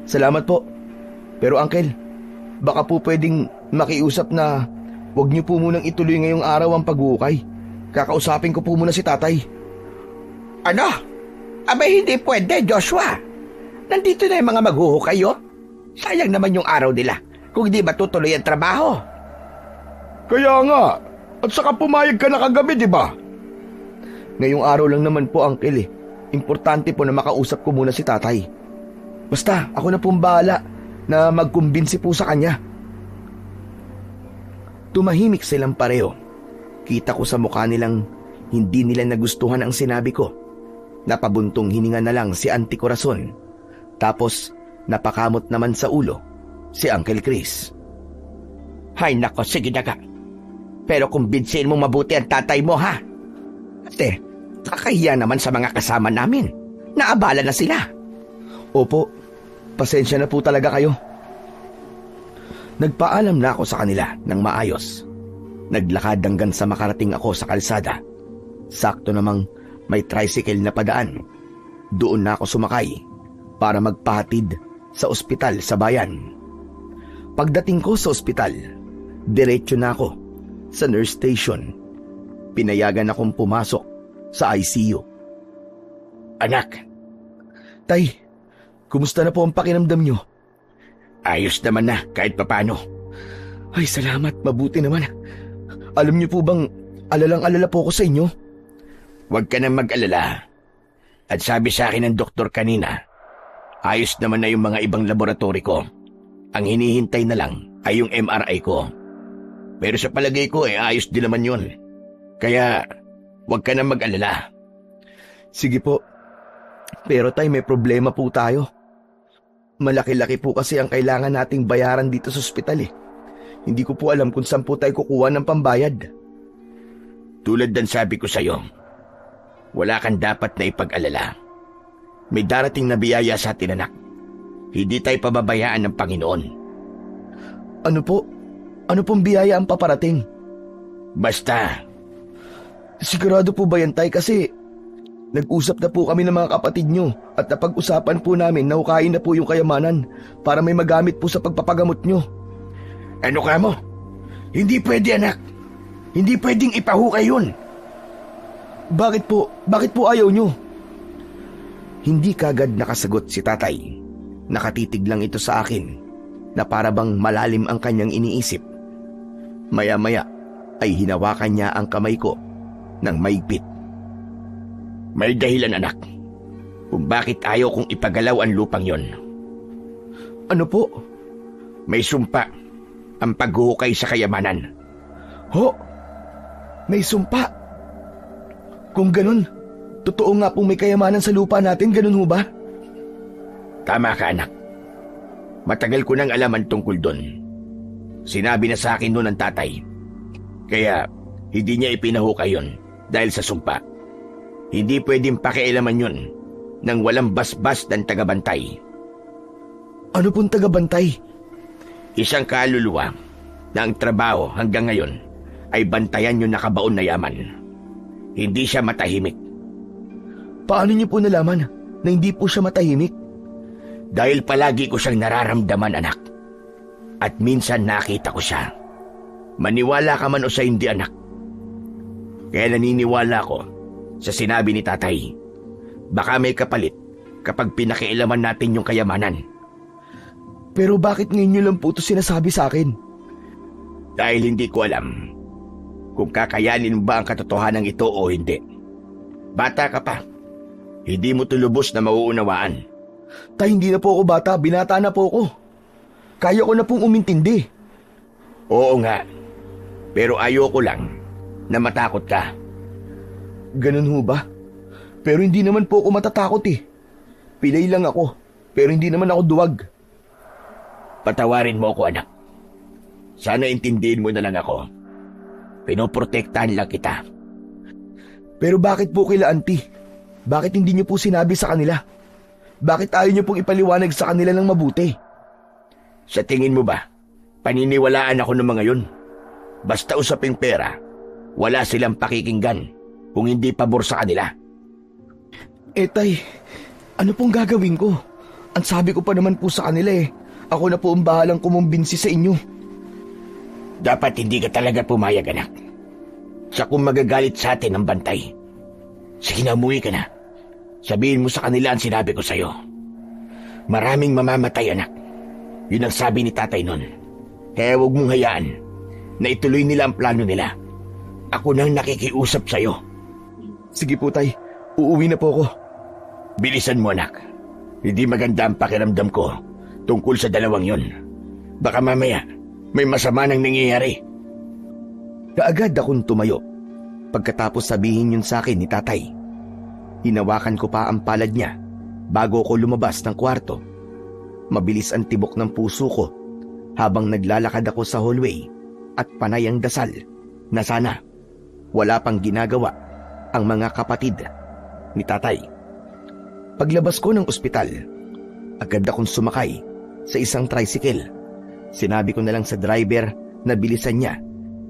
Speaker 1: Salamat po. Pero Uncle, baka po pwedeng makiusap na huwag niyo po munang ituloy ngayong araw ang paghuhukay. Kakausapin ko po muna si tatay.
Speaker 2: Ano? Abay, hindi pwede, Joshua. Nandito na yung mga maghuhukay, oh. Sayang naman yung araw nila kung di matutuloy ang trabaho.
Speaker 3: Kaya nga, at saka pumayag ka na kagabi, di ba?
Speaker 1: Ngayong araw lang naman po, Uncle eh.
Speaker 3: Importante po na makausap ko muna si tatay. Basta, ako na pong bahala na magkumbinsi po sa kanya.
Speaker 1: Tumahimik silang pareho. Kita ko sa mukha nilang hindi nila nagustuhan ang sinabi ko. Napabuntong hininga na lang si Auntie Corazon. Tapos napakamot naman sa ulo si Uncle Chris.
Speaker 2: Hay nako, sige na ka. Pero kumbinsihin mo mabuti ang tatay mo, ha? Kasi, kakahiya naman sa mga kasama namin. Naabala na sila.
Speaker 3: Opo, pasensya na po talaga kayo.
Speaker 1: Nagpaalam na ako sa kanila ng maayos. Naglakad hanggang sa makarating ako sa kalsada. Sakto namang may tricycle na padaan. Doon na ako sumakay para magpahatid sa ospital sa bayan. Pagdating ko sa ospital, diretso na ako sa nurse station. Pinayagan akong pumasok sa ICU.
Speaker 2: Anak,
Speaker 3: Tay, kumusta na po ang pakiramdam nyo?
Speaker 2: ayos naman na kahit papano.
Speaker 3: Ay, salamat, mabuti naman. Alam niyo po bang alalang-alala po ako sa inyo?
Speaker 2: Huwag ka nang mag-alala. At sabi sa akin ng doktor kanina, ayos naman na yung mga ibang laboratory ko. Ang hinihintay na lang ay yung MRI ko. Pero sa palagay ko ayos din naman yun. Kaya huwag ka nang mag-alala.
Speaker 3: Sige po. Pero tay, may problema po tayo. Malaki-laki po kasi ang kailangan nating bayaran dito sa ospital eh. Hindi ko po alam kung saan po tayo kukuha ng pambayad.
Speaker 2: Tulad ng sabi ko sa'yo, wala kang dapat na ipag-alala. May darating na biyaya sa atin, anak. Hindi tayo pababayaan ng Panginoon.
Speaker 3: Ano po? Ano pong biyaya ang paparating?
Speaker 2: Basta,
Speaker 3: Sigurado po ba yan, tay? Kasi nag-usap na po kami ng mga kapatid nyo at napag-usapan po namin na hukayin na po yung kayamanan para may magamit po sa pagpapagamot nyo.
Speaker 2: ano ka mo? Hindi pwede, anak. Hindi pwedeng ipahukay yun.
Speaker 3: Bakit po? Bakit po ayaw nyo?
Speaker 1: Hindi kagad nakasagot si tatay. Nakatitig lang ito sa akin na para bang malalim ang kanyang iniisip. Maya-maya ay hinawakan niya ang kamay ko ng maigpit.
Speaker 2: May dahilan, anak, kung bakit ayaw kong ipagalaw ang lupang yon.
Speaker 3: Ano po?
Speaker 2: May sumpa ang paghuhukay sa kayamanan.
Speaker 3: Ho? May sumpa? Kung ganun, totoo nga pong may kayamanan sa lupa natin, ganun ho ba?
Speaker 2: Tama ka, anak. Matagal ko nang alaman tungkol doon. Sinabi na sa akin noon ng tatay. Kaya hindi niya ipinahukay yun dahil sa sumpa. Hindi pwedeng pakialaman yun nang walang basbas ng tagabantay.
Speaker 3: Ano pong tagabantay?
Speaker 2: Isang kaluluwa na ang trabaho hanggang ngayon ay bantayan yung nakabaon na yaman. Hindi siya matahimik.
Speaker 3: Paano niyo po nalaman na hindi po siya matahimik?
Speaker 2: Dahil palagi ko siyang nararamdaman, anak. At minsan nakita ko siya. Maniwala ka man o sa hindi, anak. Kaya naniniwala ko sa sinabi ni tatay. Baka may kapalit kapag pinakialaman natin yung kayamanan.
Speaker 3: Pero bakit ngayon niyo lang po ito sinasabi sa akin?
Speaker 2: Dahil hindi ko alam kung kakayanin mo ba ang katotohanan ito o hindi. Bata ka pa. Hindi mo tulubos na mauunawaan.
Speaker 3: Tay, hindi na po ako bata, binata na po ako. Kaya ko na pong umintindi.
Speaker 2: Oo nga. Pero ayoko lang na matakot ka.
Speaker 3: Ganun ho ba? Pero hindi naman po ako matatakot eh. Pilay lang ako, pero hindi naman ako duwag.
Speaker 2: Patawarin mo ako, anak. Sana intindihin mo na lang ako. Pinoprotektahan lang kita.
Speaker 3: Pero bakit po kila auntie? Bakit hindi niyo po sinabi sa kanila? Bakit ayaw niyo pong ipaliwanag sa kanila ng mabuti?
Speaker 2: Sa tingin mo ba, paniniwalaan ako ng mga yun? Basta usaping pera, wala silang pakikinggan kung hindi pabor sa kanila.
Speaker 3: Tay, ano pong gagawin ko? Ang sabi ko pa naman po sa kanila ako na po ang bahalang kumumbinsi sa inyo.
Speaker 2: Dapat hindi ka talaga pumayag, anak. Sa kung magagalit sa atin ang bantay. Sige na, umuwi ka na. Sabihin mo sa kanila ang sinabi ko sa'yo. Maraming mamamatay, anak. Yun ang sabi ni tatay nun. Kaya huwag mong hayaan na ituloy nila ang plano nila. Ako nang nakikiusap sa'yo.
Speaker 3: Sige po, tay. Uuwi na po ako.
Speaker 2: Bilisan mo, anak. Hindi maganda ang pakiramdam ko tungkol sa dalawang yon. Baka mamaya may masama nang nangyayari.
Speaker 1: Kaagad akong tumayo. Pagkatapos sabihin yun sa akin ni tatay, hinawakan ko pa ang palad niya bago ko lumabas ng kwarto. Mabilis ang tibok ng puso ko habang naglalakad ako sa hallway at panay ang dasal na sana wala pang ginagawa ang mga kapatid ni tatay. Paglabas ko ng ospital, agad akong sumakay sa isang tricycle. Sinabi ko na lang sa driver na bilisan niya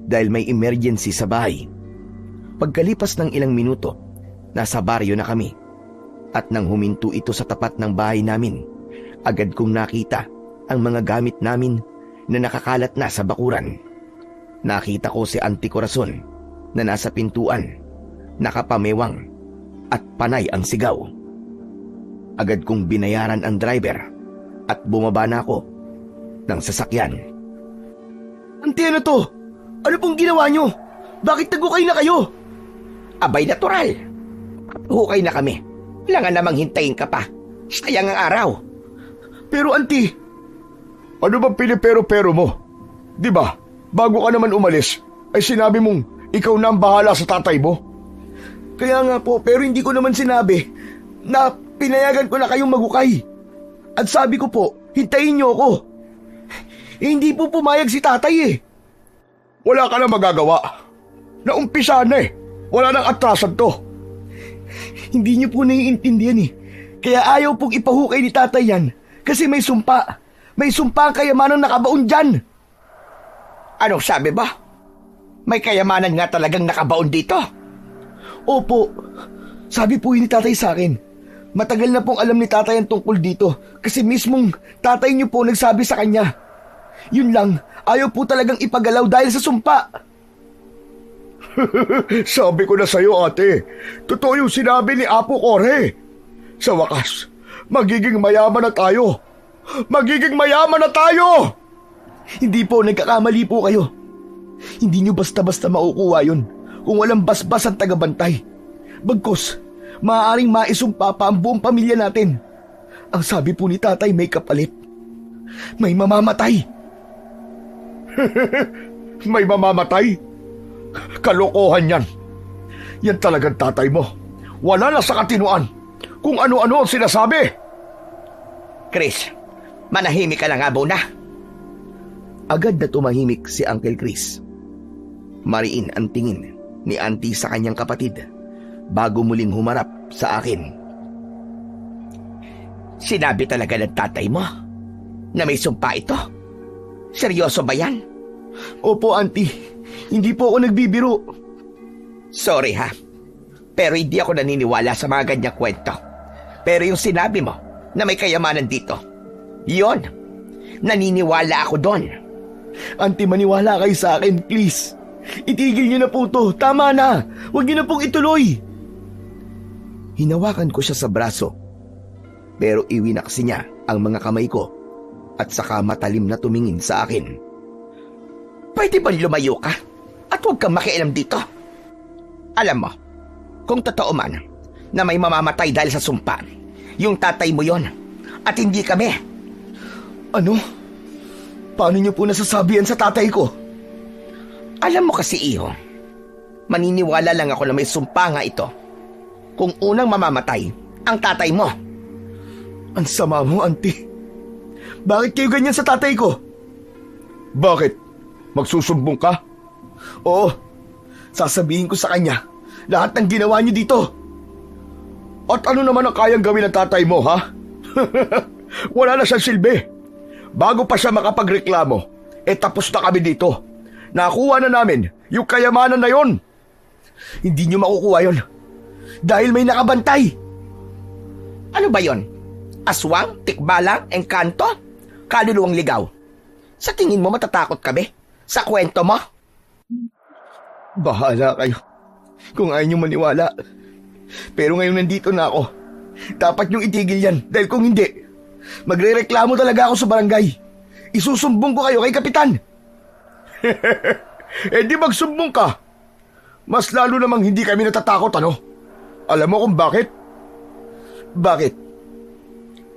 Speaker 1: dahil may emergency sa bahay. Pagkalipas ng ilang minuto, nasa baryo na kami. At nang huminto ito sa tapat ng bahay namin, agad kong nakita ang mga gamit namin na nakakalat na sa bakuran. Nakita ko si Auntie Corazon na nasa pintuan, nakapamewang at panay ang sigaw. Agad kong binayaran ang driver at bumaba na ako ng sasakyan. Auntie, ano to? Ano pong ginawa nyo? Bakit nagukay na kayo?
Speaker 2: Abay, natural. Hukay na kami. Wala nga namang hintayin ka pa. Sayang ang araw.
Speaker 3: Pero auntie, ano bang pinipero-pero mo? Di ba, bago ka naman umalis, ay sinabi mong ikaw na ang bahala sa tatay mo?
Speaker 1: Kaya nga po, pero hindi ko naman sinabi na pinayagan ko na kayong magukay. At sabi ko po, hintayin niyo ako. Hindi po pumayag si tatay eh.
Speaker 3: Wala ka na magagawa. Naumpisa na eh. Wala nang atrasan to.
Speaker 1: Hindi niyo po naiintindihan eh. Kaya ayaw pong ipahukay ni tatay yan. Kasi may sumpa. May sumpa ang kayamanang nakabaon dyan.
Speaker 2: Anong sabi ba? May kayamanan nga talagang nakabaon dito.
Speaker 1: Opo. Sabi po yun ni tatay sa akin. Matagal na pong alam ni tatay ang tungkol dito. Kasi mismong tatay niyo po nagsabi sa kanya. Yun lang, ayaw po talagang ipagalaw dahil sa sumpa.
Speaker 3: Sabi ko na sa'yo, ate. Totoo yung sinabi ni Apo Kore. Sa wakas, magiging mayaman na tayo. Magiging mayaman na tayo!
Speaker 1: Hindi po, nagkakamali po kayo. Hindi nyo basta-basta makukuha yun kung walang basbas ang tagabantay. Bagkus, maaaring maisumpa pa ang buong pamilya natin. Ang sabi po ni tatay may kapalit. May mamamatay.
Speaker 3: May mamamatay? Kalokohan yan. Yan talagang tatay mo. Wala na sa katinuan kung ano-ano ang sinasabi.
Speaker 2: Chris, manahimik ka lang nga muna.
Speaker 1: Agad na tumahimik si Uncle Chris. Mariin ang tingin ni Auntie sa kanyang kapatid bago muling humarap sa akin.
Speaker 2: Sinabi talaga ng tatay mo na may sumpa ito? Seryoso ba yan?
Speaker 1: Opo, Auntie. Hindi po ako nagbibiro.
Speaker 2: Sorry ha, pero hindi ako naniniwala sa mga ganyang kwento. Pero yung sinabi mo na may kayamanan dito, yon, naniniwala ako doon.
Speaker 1: Auntie, maniwala kayo sa akin, please. Itigil niyo na po to. Tama na. Huwag niyo na pong ituloy. Hinawakan ko siya sa braso, pero iwinaksi niya ang mga kamay ko at saka matalim na tumingin sa akin.
Speaker 2: Pwede ba lumayo ka at huwag kang makialam dito? Alam mo, kung totoo man na may mamamatay dahil sa sumpa, yung tatay mo yon at hindi kami.
Speaker 1: Ano? Paano niyo po nasasabi yan sa tatay ko?
Speaker 2: Alam mo kasi, iho, maniniwala lang ako na may sumpa nga ito kung unang mamamatay ang tatay mo.
Speaker 1: Ang sama mo, Auntie. Bakit kayo ganyan sa tatay ko?
Speaker 3: Bakit? Magsusumbong ka?
Speaker 1: Oo. Sasabihin ko sa kanya lahat ng ginawa niyo dito.
Speaker 3: At ano naman ang kayang gawin ng tatay mo, ha? Wala na siyang silbi. Bago pa siya makapagreklamo, tapos na kami dito. Nakuha na namin yung kayamanan na yon.
Speaker 1: Hindi niyo makukuha yon dahil may nakabantay.
Speaker 2: Ano ba yon? Aswang, tikbalang, engkanto, kaluluwang ligaw. Sa tingin mo matatakot kami sa kwento mo?
Speaker 1: Bahala kayo kung ayaw niyo maniwala. Pero ngayon nandito na ako. Dapat niyong itigil yan dahil kung hindi, magrereklamo talaga ako sa barangay. Isusumbong ko kayo kay Kapitan.
Speaker 3: Di magsumbong ka. Mas lalo namang hindi kami natatakot, ano? Alam mo kung bakit? Bakit?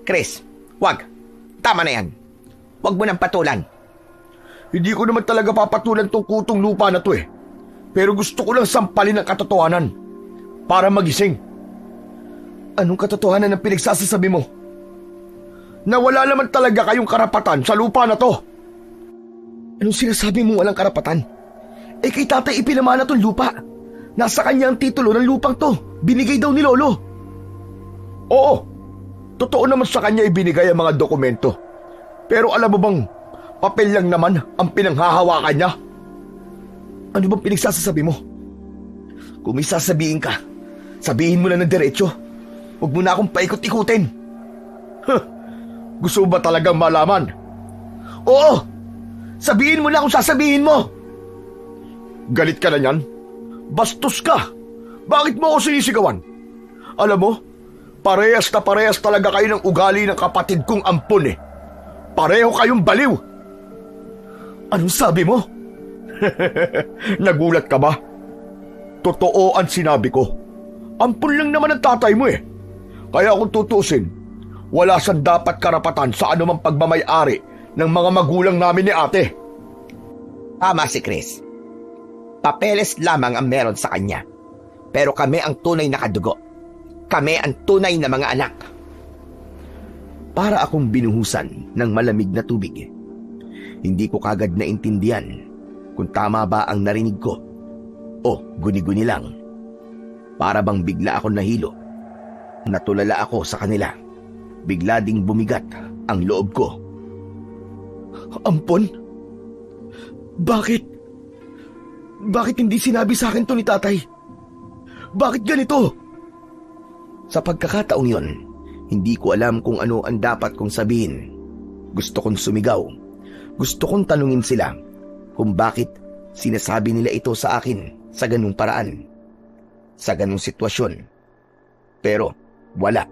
Speaker 2: Chris, wag. Tama na yan. Wag mo nang patulan.
Speaker 3: Hindi ko naman talaga papatulan tong kutong lupa na to eh. Pero gusto ko lang sampalin ang katotohanan para magising. Anong katotohanan ang pinagsasasabi mo? Na wala naman talaga kayong karapatan sa lupa na to. Anong sinasabi mo walang karapatan? Eh kay tatay ipinamana tong lupa. Nasa kanya ang titulo ng lupang to. Binigay daw ni Lolo. Oo, totoo naman sa kanya ibinigay ang mga dokumento. Pero alam mo bang, papel lang naman ang pinanghahawakan niya. Ano bang pinagsasasabi mo? Kung may sasabihin ka, sabihin mo na ng diretso. Huwag mo na akong paikot-ikutin. Gusto mo ba talagang malaman? Oo! Sabihin mo na kung sasabihin mo! Galit ka na niyan? Bastos ka! Bakit mo ako sinisigawan? Alam mo, parehas na parehas talaga kayo ng ugali ng kapatid kong ampon eh. Pareho kayong baliw! Anong sabi mo? Nagulat ka ba? Totoo ang sinabi ko. Ampun lang naman ang tatay mo eh. Kaya kung tutusin, wala siyang dapat karapatan sa anumang pagmamay-ari ng mga magulang namin ni ate.
Speaker 2: Tama si Chris. Papeles lamang ang meron sa kanya. Pero kami ang tunay na kadugo. Kami ang tunay na mga anak.
Speaker 1: Para akong binuhusan ng malamig na tubig. Hindi ko kagad naintindihan kung tama ba ang narinig ko o guni-guni lang. Para bang bigla ako nahilo. Natulala ako sa kanila. Bigla ding bumigat ang loob ko. Ampon? Bakit? Bakit hindi sinabi sa akin to ni tatay? Bakit ganito? Sa pagkakataong yon, hindi ko alam kung ano ang dapat kong sabihin. Gusto kong sumigaw. Gusto kong tanungin sila kung bakit sinasabi nila ito sa akin sa ganung paraan, sa ganung sitwasyon. Pero wala.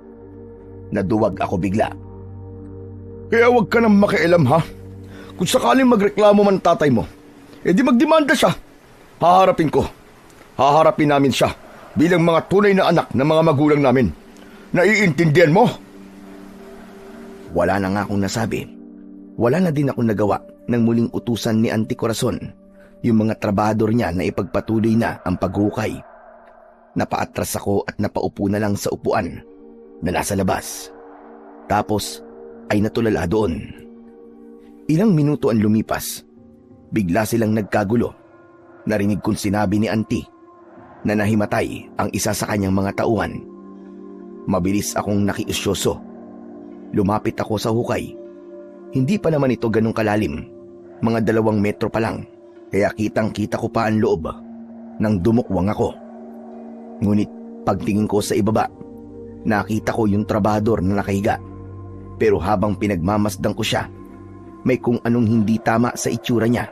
Speaker 1: Naduwag ako bigla.
Speaker 3: Kaya huwag ka nang makialam ha. Kung sakaling magreklamo man tatay mo, edi magdemanda siya. Haharapin ko. Haharapin namin siya bilang mga tunay na anak ng mga magulang namin. Naiintindihan mo?
Speaker 1: Wala na nga akong nasabi. Wala na din akong nagawa nang muling utusan ni Auntie Corazon yung mga trabahador niya na ipagpatuloy na ang paghukay. Napaatras ako at napaupo na lang sa upuan na nasa labas. Tapos ay natulala doon. Ilang minuto ang lumipas. Bigla silang nagkagulo. Narinig kong sinabi ni Auntie na nahimatay ang isa sa kanyang mga tauhan. Mabilis akong nakiusyoso. Lumapit ako sa hukay. Hindi pa naman ito ganong kalalim. Mga 2 metro pa lang. Kaya kitang-kita ko pa ang loob nang dumukwang ako. Ngunit pagtingin ko sa ibaba, nakita ko yung trabahador na nakahiga. Pero habang pinagmamasdan ko siya, may kung anong hindi tama sa itsura niya.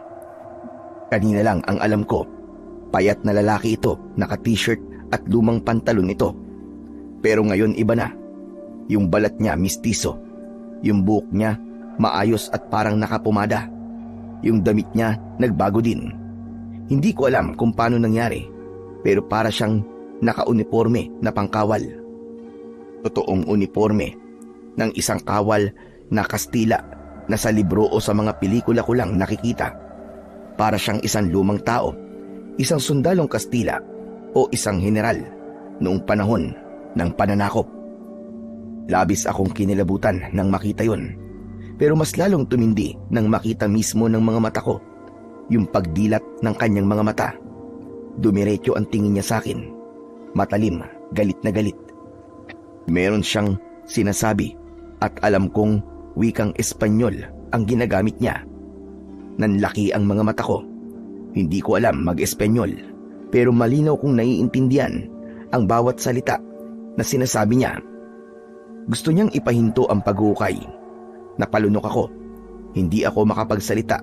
Speaker 1: Kanina lang ang alam ko, payat na lalaki ito, naka-t-shirt at lumang pantalon ito. Pero ngayon iba na. Yung balat niya mistiso. Yung buhok niya maayos at parang nakapumada. Yung damit niya nagbago din. Hindi ko alam kung paano nangyari, pero para siyang naka-uniforme na pangkawal. Totoong uniforme ng isang kawal na Kastila na sa libro o sa mga pelikula ko lang nakikita. Para siyang isang lumang tao, isang sundalong Kastila o isang general noong panahon ng pananakop. Labis akong kinilabutan nang makita yon, pero mas lalong tumindi nang makita mismo ng mga mata ko yung pagdilat ng kanyang mga mata. Dumiretso ang tingin niya sa akin, matalim, galit na galit. Meron siyang sinasabi at alam kong wikang Espanyol ang ginagamit niya. Nanlaki ang mga mata ko. Hindi ko alam mag-Espanyol, pero malinaw kong naiintindihan ang bawat salita na sinasabi niya. Gusto niyang ipahinto ang paghukay. Napalunok ako. Hindi ako makapagsalita.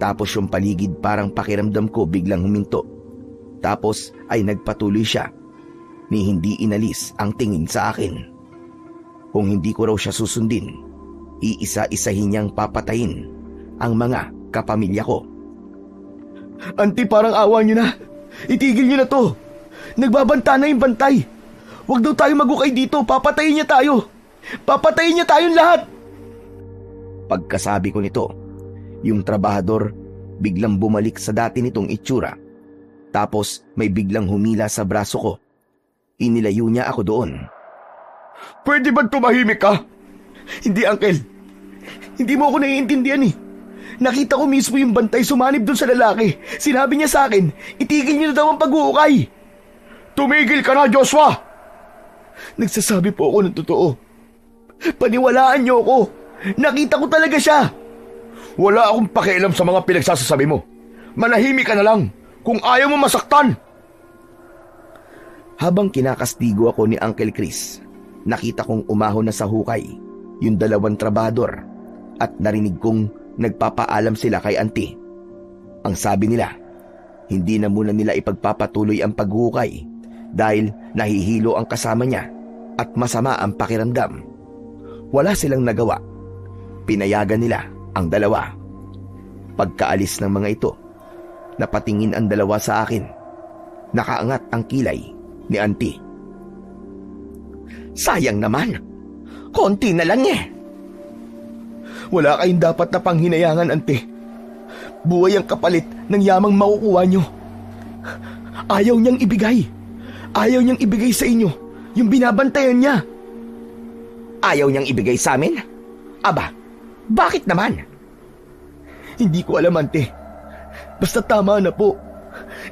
Speaker 1: Tapos yung paligid parang pakiramdam ko biglang huminto. Tapos ay nagpatuloy siya, ni hindi inalis ang tingin sa akin. Kung hindi ko raw siya susundin, iisa-isahin niyang papatayin ang mga kapamilya ko. Auntie, parang awa niyo na. Itigil niyo na to. Nagbabanta na yung bantay.
Speaker 3: Huwag daw tayo magukay dito. Papatayin niya tayo. Papatayin niya tayong lahat.
Speaker 1: Pagkasabi ko nito, yung trabahador biglang bumalik sa dati nitong itsura. Tapos may biglang humila sa braso ko. Inilayo niya ako doon.
Speaker 3: Pwede ba tumahimik ka? Hindi, Uncle. Hindi mo ako naiintindihan eh. Nakita ko mismo yung bantay sumanib doon sa lalaki. Sinabi niya sa akin, itigil niyo na daw ang pag-uukay. Tumigil ka na, Joshua! Nagsasabi po ako ng totoo. Paniwalaan niyo ako. Nakita ko talaga siya. Wala akong pakialam sa mga pinagsasasabi mo. Manahimik ka na lang kung ayaw mo masaktan.
Speaker 1: Habang kinakastigo ako ni Uncle Chris, nakita kong umahon na sa hukay yung dalawang trabador at narinig kong nagpapaalam sila kay Auntie. Ang sabi nila, hindi na muna nila ipagpapatuloy ang paghukay dahil nahihilo ang kasama niya at masama ang pakiramdam. Wala silang nagawa. Pinayagan nila ang dalawa. Pagkaalis ng mga ito, napatingin ang dalawa sa akin. Nakaangat ang kilay ni Auntie.
Speaker 2: Sayang naman. Konti na lang eh.
Speaker 3: Wala kayong dapat na panghinayangan, Auntie. Buhay ang kapalit ng yamang makukuha nyo. Ayaw niyang ibigay. Ayaw niyang ibigay sa inyo yung binabantayan niya.
Speaker 2: Ayaw niyang ibigay sa amin? Aba, bakit naman?
Speaker 3: Hindi ko alam, Auntie. Basta tama na po.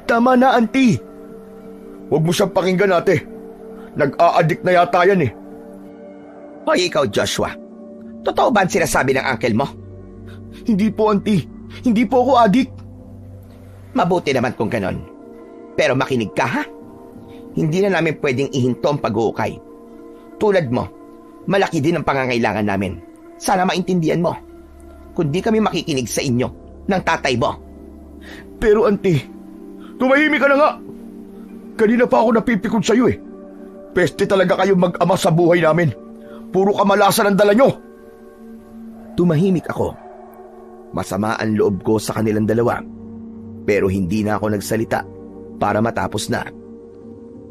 Speaker 3: Tama na, Auntie. Huwag mo siyang pakinggan, Ate. Nag-a-addict na yata yan eh.
Speaker 2: Hoy, ikaw, Joshua. Totoo ba ang sinasabi ng uncle mo?
Speaker 3: Hindi po, Auntie. Hindi po ako addict.
Speaker 2: Mabuti naman kung ganon. Pero makinig ka, ha? Hindi na namin pwedeng ihinto ang pag-uukay. Tulad mo, malaki din ang pangangailangan namin. Sana maintindihan mo. Kung di kami makikinig sa inyo ng tatay mo.
Speaker 3: Pero, Auntie, tumahimik ka na nga. Kanina pa ako napipikon sa'yo eh. Peste talaga kayong mag-ama sa buhay namin. Puro kamalasan ang dala nyo.
Speaker 1: Tumahimik ako. Masama ang loob ko sa kanilang dalawa. Pero hindi na ako nagsalita para matapos na.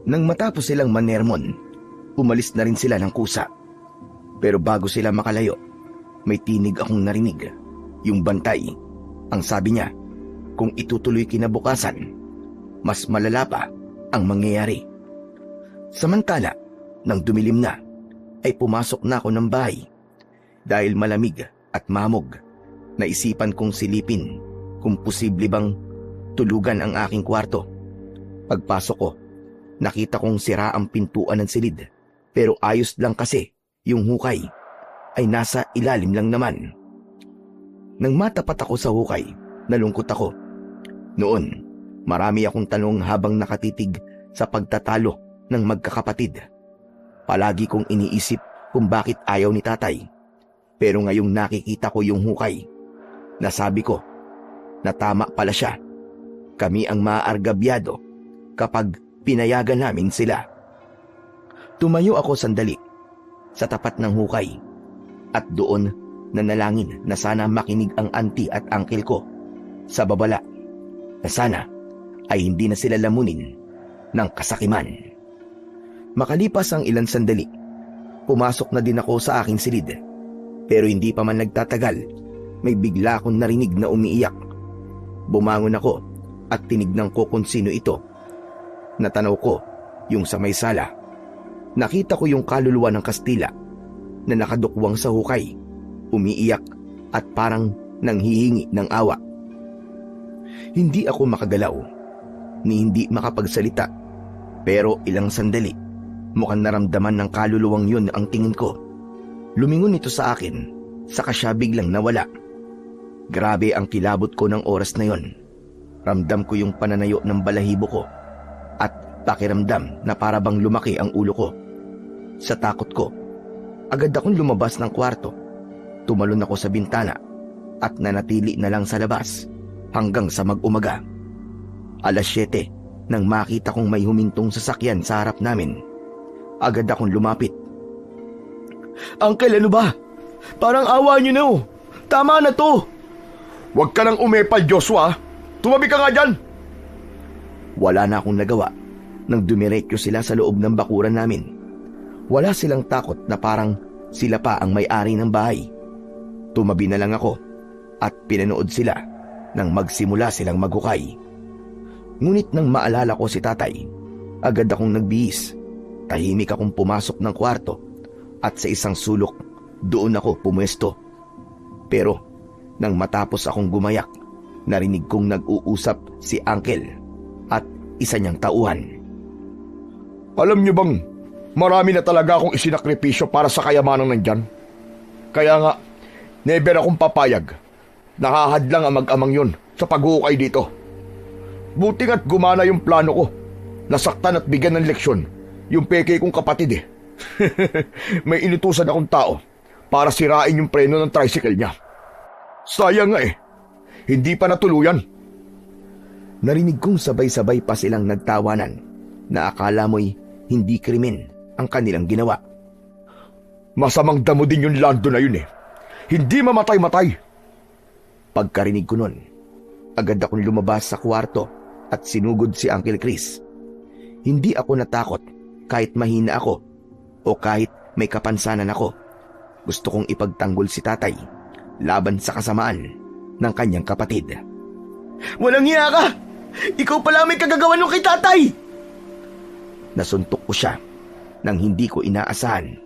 Speaker 1: Nang matapos silang manermon, umalis na rin sila ng kusa. Pero bago sila makalayo, may tinig akong narinig. Yung bantay. Ang sabi niya, kung itutuloy kinabukasan, mas malala pa ang mangyayari. Samantala, nang dumilim na, ay pumasok na ako ng bahay. Dahil malamig at mamog, naisipan kong silipin kung posible bang tulugan ang aking kwarto. Pagpasok ko, nakita kong sira ang pintuan ng silid, pero ayos lang kasi yung hukay ay nasa ilalim lang naman. Nang matapat ako sa hukay, nalungkot ako. Noon, marami akong tanong habang nakatitig sa pagtatalo ng magkakapatid. Palagi kong iniisip kung bakit ayaw ni tatay. Pero ngayong nakikita ko yung hukay, nasabi ko na tama pala siya. Kami ang maaargabyado kapag pinayagan namin sila. Tumayo ako sandali sa tapat ng hukay at doon nanalangin na sana makinig ang auntie at uncle ko sa babala, na sana ay hindi na sila lamunin ng kasakiman. Makalipas ang ilang sandali, pumasok na din ako sa aking silid. Pero hindi pa man nagtatagal, may bigla akong narinig na umiiyak. Bumangon ako at tinignan ko kung sino ito. Natanaw ko yung sa may sala. Nakita ko yung kaluluwa ng Kastila na nakadukwang sa hukay, umiiyak at parang nanghihingi ng awa. Hindi ako makagalaw, ni hindi makapagsalita. Pero ilang sandali, mukhang naramdaman ng kaluluwang yun ang tingin ko. Lumingon ito sa akin, saka siya biglang nawala. Grabe ang kilabot ko ng oras na yon. Ramdam ko yung pananayo ng balahibo ko at pakiramdam na para bang lumaki ang ulo ko. Sa takot ko, agad akong lumabas ng kwarto. Tumalon ako sa bintana at nanatili na lang sa labas hanggang sa mag-umaga. 7:00 nang makita kong may humintong sasakyan sa harap namin. Agad akong lumapit.
Speaker 3: Uncle, ano ba? Parang awa niyo na oh. Tama na to. Huwag ka nang umepal, Joshua. Tumabi ka nga dyan.
Speaker 1: Wala na akong nagawa nang dumiretso sila sa loob ng bakuran namin. Wala silang takot na parang sila pa ang may-ari ng bahay. Tumabi na lang ako at pinanood sila nang magsimula silang maghukay. Ngunit nang maalala ko si tatay, agad akong nagbihis. Tahimik akong pumasok ng kwarto at sa isang sulok doon ako pumuesto. Pero nang matapos akong gumayak, narinig kong nag-uusap si Uncle at isa niyang tauhan.
Speaker 3: Alam niyo bang marami na talaga akong isinakripisyo para sa kayamanan nandyan? Kaya nga, never akong papayag. Nakahadlang ang mag-amang yun sa paghuhukay dito. Buti nga't gumana yung plano ko. Nasaktan at bigyan ng leksyon yung peke kong kapatid eh. May inutusan akong tao para sirain yung preno ng tricycle niya. Sayang nga eh, hindi pa natuluyan.
Speaker 1: Narinig kong sabay-sabay pa silang nagtawanan na akala mo'y hindi krimen ang kanilang ginawa.
Speaker 3: Masamang damo din yung Lando na yun eh. Hindi mamatay-matay.
Speaker 1: Pagkarinig ko nun, agad akong lumabas sa kwarto at sinugod si Uncle Chris. Hindi ako natakot kahit mahina ako o kahit may kapansanan ako. Gusto kong ipagtanggol si tatay laban sa kasamaan ng kanyang kapatid.
Speaker 2: Walang hiya ka! Ikaw pala may kagagawan nung kay tatay!
Speaker 1: Nasuntok ko siya nang hindi ko inaasahan.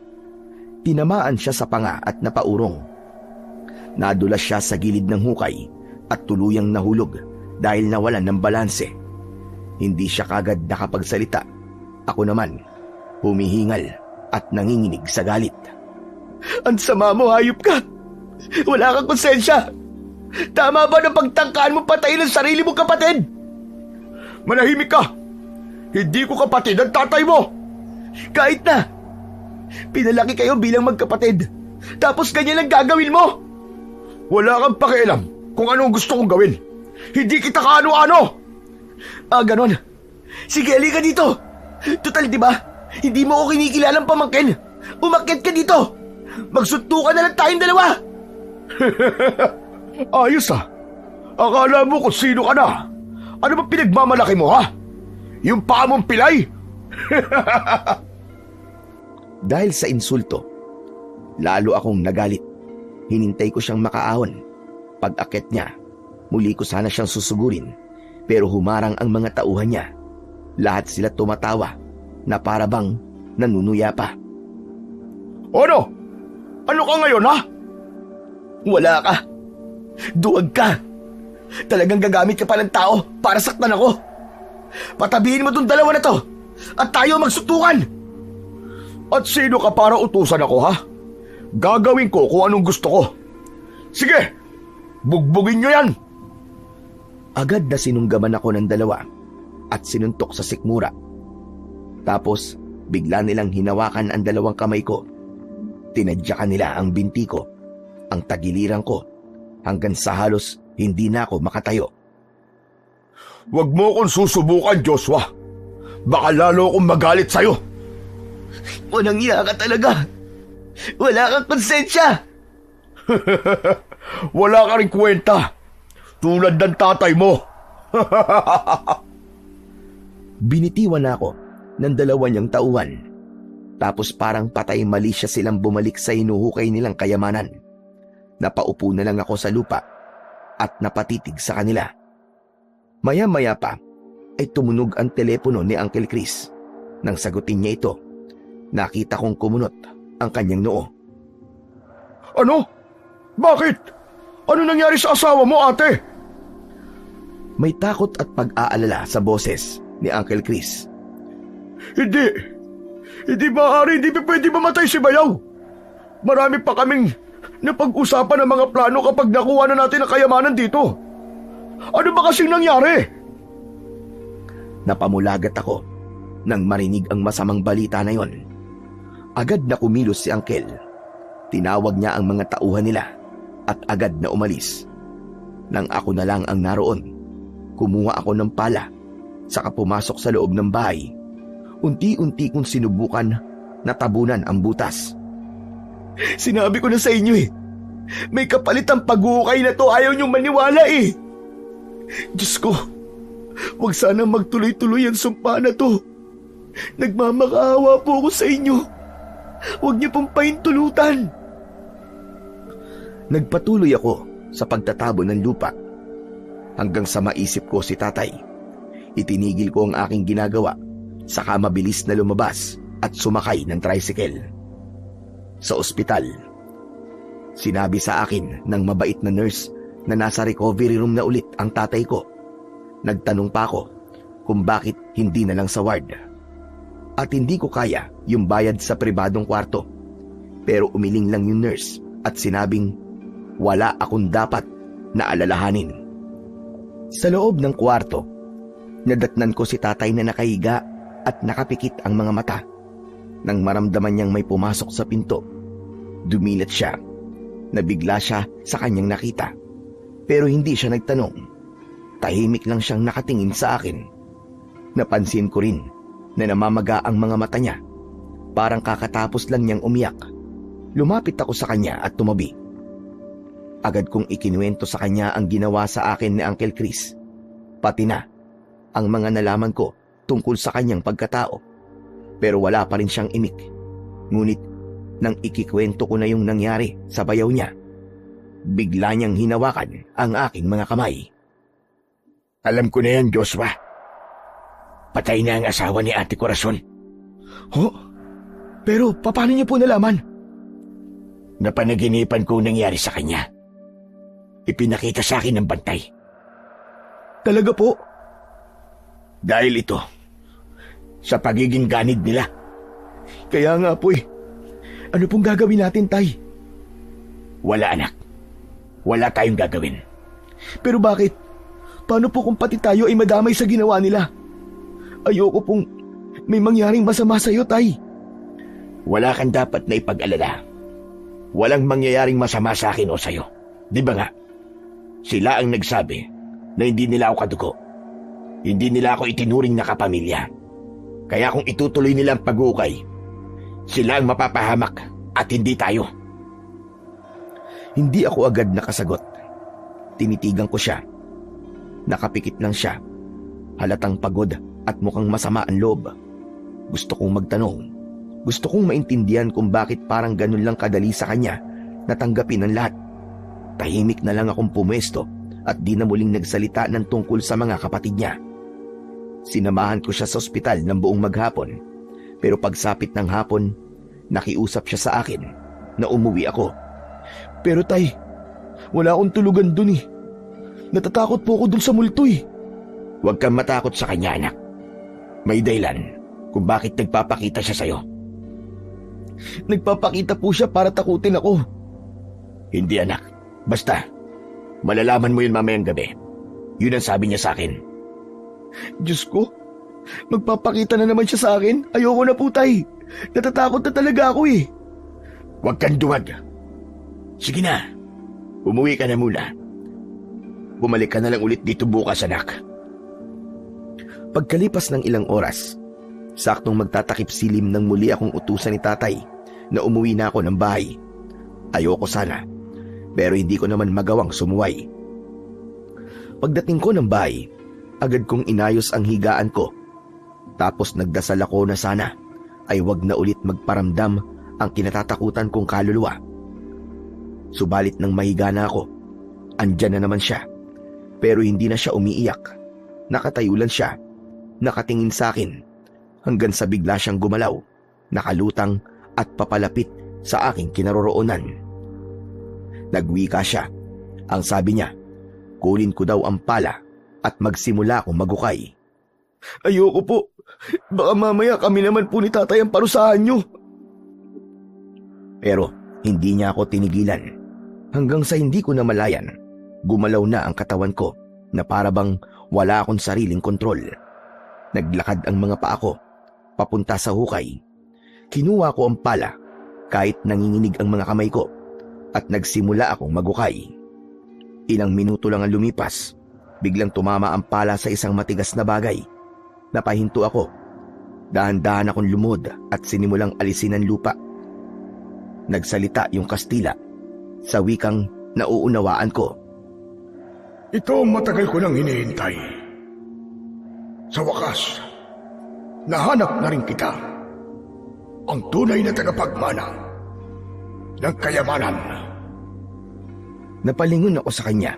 Speaker 1: Tinamaan siya sa panga at napaurong. Nadulas siya sa gilid ng hukay at tuluyang nahulog dahil nawalan ng balanse. Hindi siya kagad nakapagsalita. Ako naman, humihingal at nanginginig sa galit.
Speaker 2: Ang sama mo, hayop ka! Wala kang konsensya! Tama ba na pagtangkaan mo patayin ang sarili mong kapatid?
Speaker 3: Manahimik ka! Hindi ko kapatid ang tatay mo!
Speaker 2: Kahit na! Pinalaki kayo bilang magkapatid. Tapos ganyan lang gagawin mo!
Speaker 3: Wala kang pakialam kung anong gusto kong gawin. Hindi kita kaano-ano!
Speaker 2: Ganon. Sige, halika dito. Total, di ba? Hindi mo ako kinikilalang pamangkin. Umakyat ka dito. Magsuntukan na lang tayong dalawa.
Speaker 3: Ayos ah. Akala mo kung sino ka na. Ano ba pinagmamalaki mo ha? Yung paa mong pilay?
Speaker 1: Dahil sa insulto, lalo akong nagalit. Hinintay ko siyang makaahon. Pag-akyat niya, muli ko sana siyang susugurin. Pero humarang ang mga tauhan niya. Lahat sila tumatawa na para bang nanunuya pa.
Speaker 3: Ano? Ano ka ngayon ha?
Speaker 2: Wala ka. Duwag ka. Talagang gagamit ka pa ng tao para saktan ako. Patabihin mo tong dalawa na to at tayo magsuntukan.
Speaker 3: At sino ka para utusan ako ha? Gagawin ko kung anong gusto ko. Sige, bugbugin nyo yan.
Speaker 1: Agad na sinunggaman ako ng dalawa at sinuntok sa sikmura. Tapos bigla nilang hinawakan ang dalawang kamay ko. Tinadyakan nila ang binti ko, ang tagiliran ko, hanggang sa halos hindi na ako makatayo.
Speaker 3: Huwag mo akong susubukan, Joshua. Baka lalo akong magalit sa'yo.
Speaker 2: Walang iya ka talaga. Wala kang konsensya.
Speaker 3: Wala ka rin kwenta. Tulad ng tatay mo.
Speaker 1: Binitiwan ako ng dalawa niyang tauhan. Tapos parang patay mali siya silang bumalik sa hinuhukay nilang kayamanan. Napaupo na lang ako sa lupa at napatitig sa kanila. Maya-maya pa ay tumunog ang telepono ni Uncle Chris. Nang sagutin niya ito, nakita kong kumunot ang kanyang noo.
Speaker 3: Ano? Bakit? Ano nangyari sa asawa mo, ate?
Speaker 1: May takot at pag-aalala sa boses ni Uncle Chris.
Speaker 3: Hindi maaari, hindi pwede mamatay si Bayaw. Marami pa kaming napag-usapan ng mga plano kapag nakuha na natin ang kayamanan dito. Ano ba kasing nangyari?
Speaker 1: Napamulagat ako nang marinig ang masamang balita na yon. Agad na kumilos si Uncle. Tinawag niya ang mga tauhan nila at agad na umalis. Nang ako na lang ang naroon, kumuha ako ng pala, saka pumasok sa loob ng bahay. Unti-unti kong sinubukan na tabunan ang butas.
Speaker 2: Sinabi ko na sa inyo eh. May kapalit ang pag-uukay na to, ayaw niyong maniwala eh. Diyos ko, huwag sana magtuloy-tuloy ang sumpa na to. Nagmamakaawa po ako sa inyo.
Speaker 3: Huwag niyo pong pahintulutan. Nagpatuloy ako sa pagtatabo ng lupa hanggang sa maisip ko si tatay. Itinigil ko ang aking ginagawa, saka mabilis na lumabas at sumakay ng tricycle. Sa ospital, sinabi sa akin ng mabait na nurse na nasa recovery room na ulit ang tatay ko. Nagtanong pa ako kung bakit hindi na lang sa ward. At hindi ko kaya yung bayad sa pribadong kwarto. Pero umiling lang yung nurse at sinabing wala akong dapat na alalahanin. Sa loob ng kwarto, nadatnan ko si tatay na nakahiga at nakapikit ang mga mata. Nang maramdaman niyang may pumasok sa pinto, dumilat siya. Nabigla siya sa kanyang nakita. Pero hindi siya nagtanong. Tahimik lang siyang nakatingin sa akin. Napansin ko rin na namamaga ang mga mata niya. Parang kakatapos lang niyang umiyak. Lumapit ako sa kanya at tumabi. Agad kong ikinuwento sa kanya ang ginawa sa akin ni Uncle Chris. Pati na ang mga nalaman ko tungkol sa kanyang pagkatao. Pero wala pa rin siyang imik. Ngunit nang ikikwento ko na yung nangyari sa bayaw niya, bigla niyang hinawakan ang aking mga kamay.
Speaker 2: Alam ko na yan, Joshua. Patay na ang asawa ni Ate Corazon.
Speaker 3: Pero paano niyo po nalaman?
Speaker 2: Napanaginipan ko nangyari sa kanya. Ipinakita sa akin ng bantay.
Speaker 3: Talaga po?
Speaker 2: Dahil ito, sa pagiging ganid nila.
Speaker 3: Kaya nga po eh. Ano pong gagawin natin, tay?
Speaker 2: Wala, anak. Wala tayong gagawin.
Speaker 3: Pero bakit? Paano po kung pati tayo ay madamay sa ginawa nila? Ayoko pong may mangyaring masama sa'yo, tay.
Speaker 2: Wala kang dapat na ipag-alala. Walang mangyayaring masama sa akin o sa'yo. Di ba nga? Sila ang nagsabi na hindi nila ako kadugo. Hindi nila ako itinuring na kapamilya. Kaya kung itutuloy nila ang pag-uukay, sila ang mapapahamak at hindi tayo.
Speaker 3: Hindi ako agad nakasagot. Tinitigan ko siya. Nakapikit lang siya. Halatang pagod at mukhang masama ang loob. Gusto kong magtanong. Gusto kong maintindihan kung bakit parang ganun lang kadali sa kanya natanggapin ang lahat. Tahimik na lang akong pumwesto at di na muling nagsalita ng tungkol sa mga kapatid niya. Sinamahan ko siya sa ospital ng buong maghapon. Pero pagsapit ng hapon, nakiusap siya sa akin na umuwi ako. Pero tay, wala akong tulugan dun eh. Natatakot po ako dun sa multo eh.
Speaker 2: Huwag kang matakot sa kanya, anak. May dahilan kung bakit nagpapakita siya sa'yo.
Speaker 3: Nagpapakita po siya para takutin ako.
Speaker 2: Hindi, anak. Basta, malalaman mo yun mamayang gabi. Yun ang sabi niya sa akin.
Speaker 3: Diyos ko, magpapakita na naman siya sa akin. Ayoko na po, tay. Natatakot na talaga ako eh.
Speaker 2: Huwag kang dumag. Sige na, umuwi ka na muna. Bumalik ka na lang ulit dito bukas, anak.
Speaker 3: Pagkalipas ng ilang oras, saktong magtatakip silim nang muli akong utusan ni tatay na umuwi na ako ng bahay. Ayoko sana, pero hindi ko naman magawang sumuway. Pagdating ko ng bahay, agad kong inayos ang higaan ko. Tapos nagdasal ako na sana ay wag na ulit magparamdam ang kinatatakutan kong kaluluwa. Subalit nang mahiga na ako, andyan na naman siya. Pero hindi na siya umiiyak. Nakatayo lang siya, nakatingin sa akin, hanggang sa bigla siyang gumalaw, nakalutang at papalapit sa aking kinaroroonan. Nagwika siya. Ang sabi niya, kunin ko daw ang pala at magsimula akong magukay. Ayoko po. Baka mamaya kami naman po ni tatay ang parusahan niyo. Pero hindi niya ako tinigilan. Hanggang sa hindi ko namalayan, gumalaw na ang katawan ko na parabang wala akong sariling kontrol. Naglakad ang mga paa ko papunta sa hukay. Kinuha ko ang pala kahit nanginginig ang mga kamay ko at nagsimula akong magukay. Ilang minuto lang ang lumipas, biglang tumama ang pala sa isang matigas na bagay. Napahinto ako. Dahan-dahan akong lumod at sinimulang alisin ang lupa. Nagsalita yung Kastila sa wikang nauunawaan ko.
Speaker 4: Ito ang matagal ko nang hinihintay. Sa wakas, nahanap na rin kita. ang tunay na tagapagmana ng kayamanan.
Speaker 1: Napalingon ako sa kanya.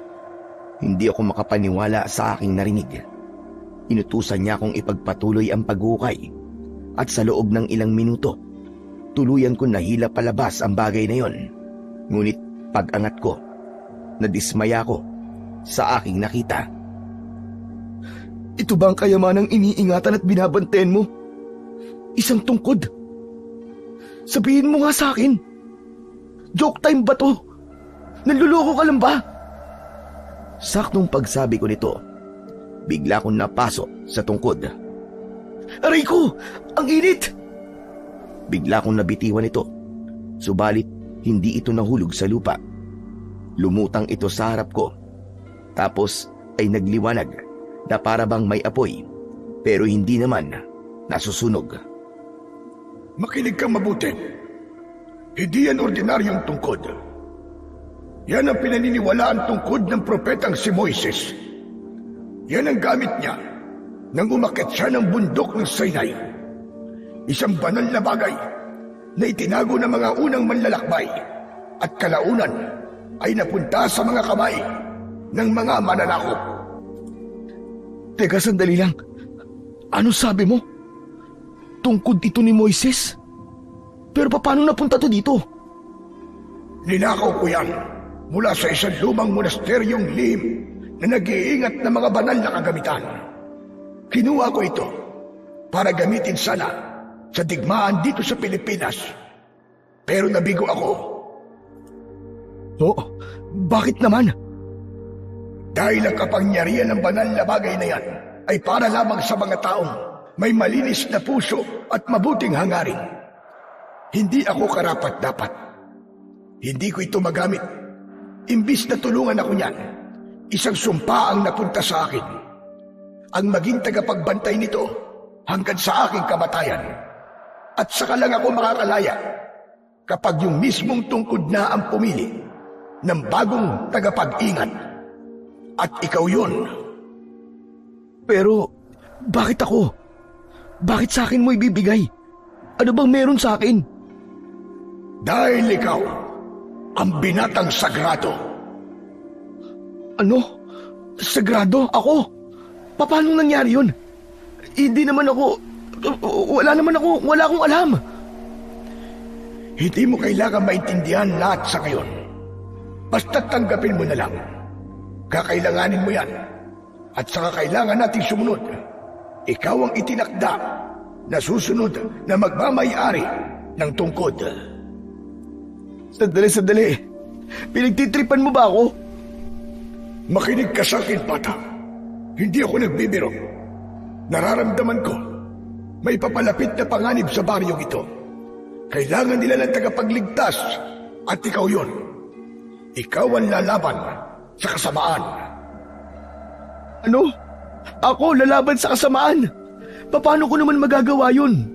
Speaker 1: Hindi ako makapaniwala sa aking narinig. Inutusan niya akong ipagpatuloy ang paghukay at sa loob ng ilang minuto, tuluyan ko nahila palabas ang bagay na yon. Ngunit pag-angat ko, nadismaya ko sa aking nakita. Ito ba ang kayamanang iniingatan at binabantayan mo? Isang tungkod. Sabihin mo nga sa akin. Joke time ba to? Nanluloko ka lang ba? Saktong pagsabi ko nito, bigla kong napasok sa tungkod. Aray ko! Ang init! Bigla kong nabitiwan ito. Subalit, hindi ito nahulog sa lupa. Lumutang ito sa harap ko. Tapos ay nagliwanag na para bang may apoy, pero hindi naman nasusunog.
Speaker 4: Makinig kang mabuti. Hindi yan ordinaryong tungkod. Yan ang pinaniniwalaan tungkod ng propetang si Moises. Yan ang gamit niya nang umakyat siya ng bundok ng Sinai. Isang banal na bagay na itinago ng mga unang manlalakbay at kalaunan ay napunta sa mga kamay ng mga mananakop.
Speaker 1: Teka, sandali lang. Ano sabi mo? Tungkod ito ni Moises? Pero paano napunta to dito?
Speaker 4: Ninakaw ko yan mula sa isang lumang monasteryong lihim na nag-iingat ng mga banal na kagamitan. Kinuha ko ito para gamitin sana sa digmaan dito sa Pilipinas. Pero nabigo ako.
Speaker 1: Oh, bakit naman?
Speaker 4: Dahil ang kapangyarihan ng banal na bagay na yan ay para lamang sa mga taong may malinis na puso at mabuting hangarin. Hindi ako karapat-dapat. Hindi ko ito magamit. Imbis na tulungan ako niyan, isang sumpa ang napunta sa akin. Ang maging tagapagbantay nito hanggang sa aking kamatayan. At saka lang ako makakalaya kapag yung mismong tungkod na ang pumili ng bagong tagapag-ingat. At ikaw yun.
Speaker 1: Pero, bakit ako? Bakit sa akin mo ibibigay? Ano bang meron sa akin?
Speaker 4: Dahil ikaw ang binatang sagrado.
Speaker 1: Ano? Sagrado? Ako? Paano nangyari yun? Hindi naman ako... Wala akong alam.
Speaker 4: Hindi mo kailangan maintindihan lahat sa ngayon. Basta tanggapin mo na lang. Kakailanganin mo yan. At saka kailangan nating sumunod. Ikaw ang itinakda na susunod na magmamay-ari ng tungkod.
Speaker 1: Sandali. Pinagtitripan mo ba ako?
Speaker 4: Makinig ka sa akin, bata. Hindi ako nagbibiro. Nararamdaman ko may papalapit na panganib sa baryong ito. Kailangan nila ng tagapagligtas at ikaw yun. Ikaw ang lalaban sa kasamaan.
Speaker 1: Ano? Ako lalaban sa kasamaan? Paano ko naman magagawa yun?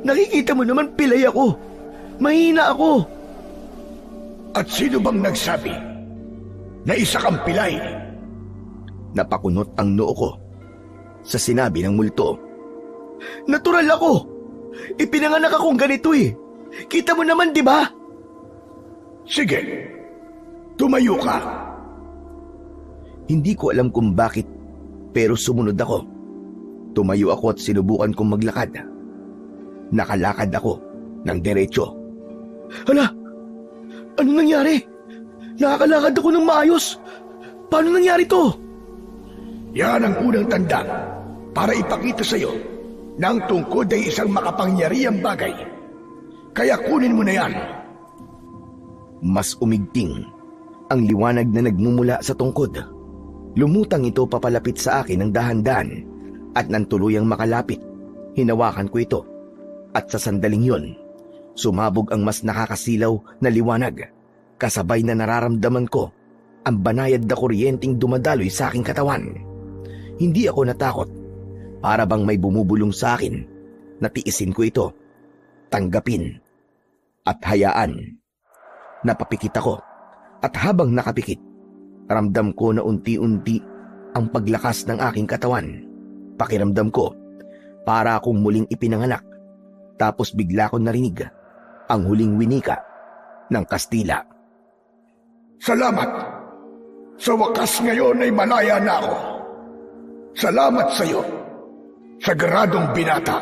Speaker 1: Nakikita mo naman pilay ako. Mahina ako.
Speaker 4: At sino bang nagsabi na isa kang pilay?
Speaker 1: Napakunot ang noo ko sa sinabi ng multo. Natural ako. Ipinanganak akong ganito eh. Kita mo naman, di ba?
Speaker 4: Sige, tumayo ka.
Speaker 1: Hindi ko alam kung bakit, pero sumunod ako. Tumayo ako at sinubukan kong maglakad. Nakalakad ako ng diretso. Hala! Ano nangyari? Nakakalakad ako ng maayos. Paano nangyari to?
Speaker 4: Yan ang unang tanda para ipakita sa iyo na ang tungkod ay isang makapangyarihang bagay. Kaya kunin mo na yan.
Speaker 1: Mas umigting ang liwanag na nagmumula sa tungkod. Lumutang ito papalapit sa akin ng dahan-dahan at nang tuluyang makalapit, hinawakan ko ito. At sa sandaling yon, sumabog ang mas nakakasilaw na liwanag. Kasabay na nararamdaman ko ang banayad na kuryenteng dumadaloy sa aking katawan. Hindi ako natakot. Para bang may bumubulong sa akin. Natiisin ko ito. Tanggapin. At hayaan. Napapikit ako. At habang nakapikit, ramdam ko na unti-unti ang paglakas ng aking katawan. Pakiramdam ko, para akong muling ipinanganak Tapos bigla ko narinig ang huling winika ng Kastila.
Speaker 4: Salamat. Sa wakas ngayon ay malaya na ako. Salamat sa iyo, sagradong binata.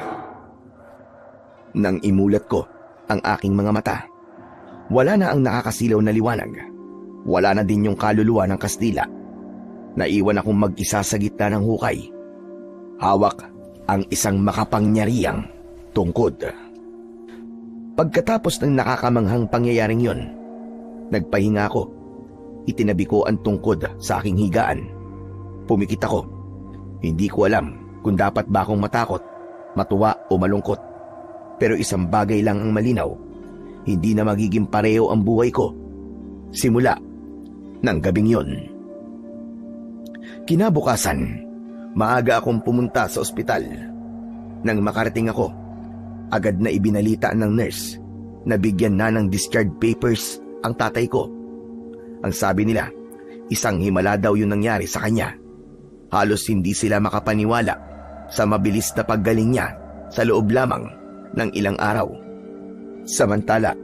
Speaker 1: Nang imulat ko ang aking mga mata, wala na ang nakakasilaw na liwanag. Wala na din yung kaluluwa ng Kastila. Naiwan akong mag-isa sa gitna ng hukay. Hawak ang isang makapangyarihang tungkod. Pagkatapos ng nakakamanghang pangyayaring yon, nagpahinga ako. Itinabi ko ang tungkod sa aking higaan. Pumikit ako. Hindi ko alam kung dapat ba akong matakot, matuwa o malungkot. Pero isang bagay lang ang malinaw. Hindi na magiging pareho ang buhay ko simula ng gabing yon. Kinabukasan, maaga akong pumunta sa ospital. Nang makarating ako, agad na ibinalita ng nurse na bigyan na ng discharge papers ang tatay ko. Ang sabi nila, isang himala daw yung nangyari sa kanya. Halos hindi sila makapaniwala sa mabilis na paggaling niya sa loob lamang ng ilang araw. Samantala,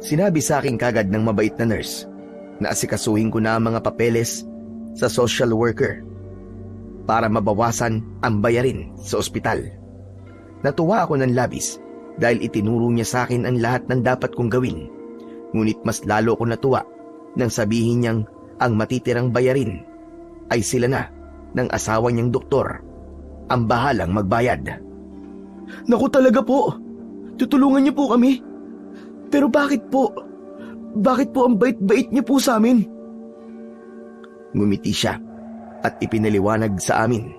Speaker 1: sinabi sa akin kagad ng mabait na nurse na asikasuhin ko na ang mga papeles sa social worker para mabawasan ang bayarin sa ospital. Natuwa ako ng labis dahil itinuro niya sa akin ang lahat ng dapat kong gawin. Ngunit mas lalo ko natuwa nang sabihin niyang ang matitirang bayarin ay sila na ng asawa niyang doktor ang bahalang magbayad.
Speaker 3: Naku talaga po, tutulungan niyo po kami. Pero bakit po? Bakit po ang bait-bait niyo po sa amin?
Speaker 1: Ngumiti siya at ipinaliwanag sa amin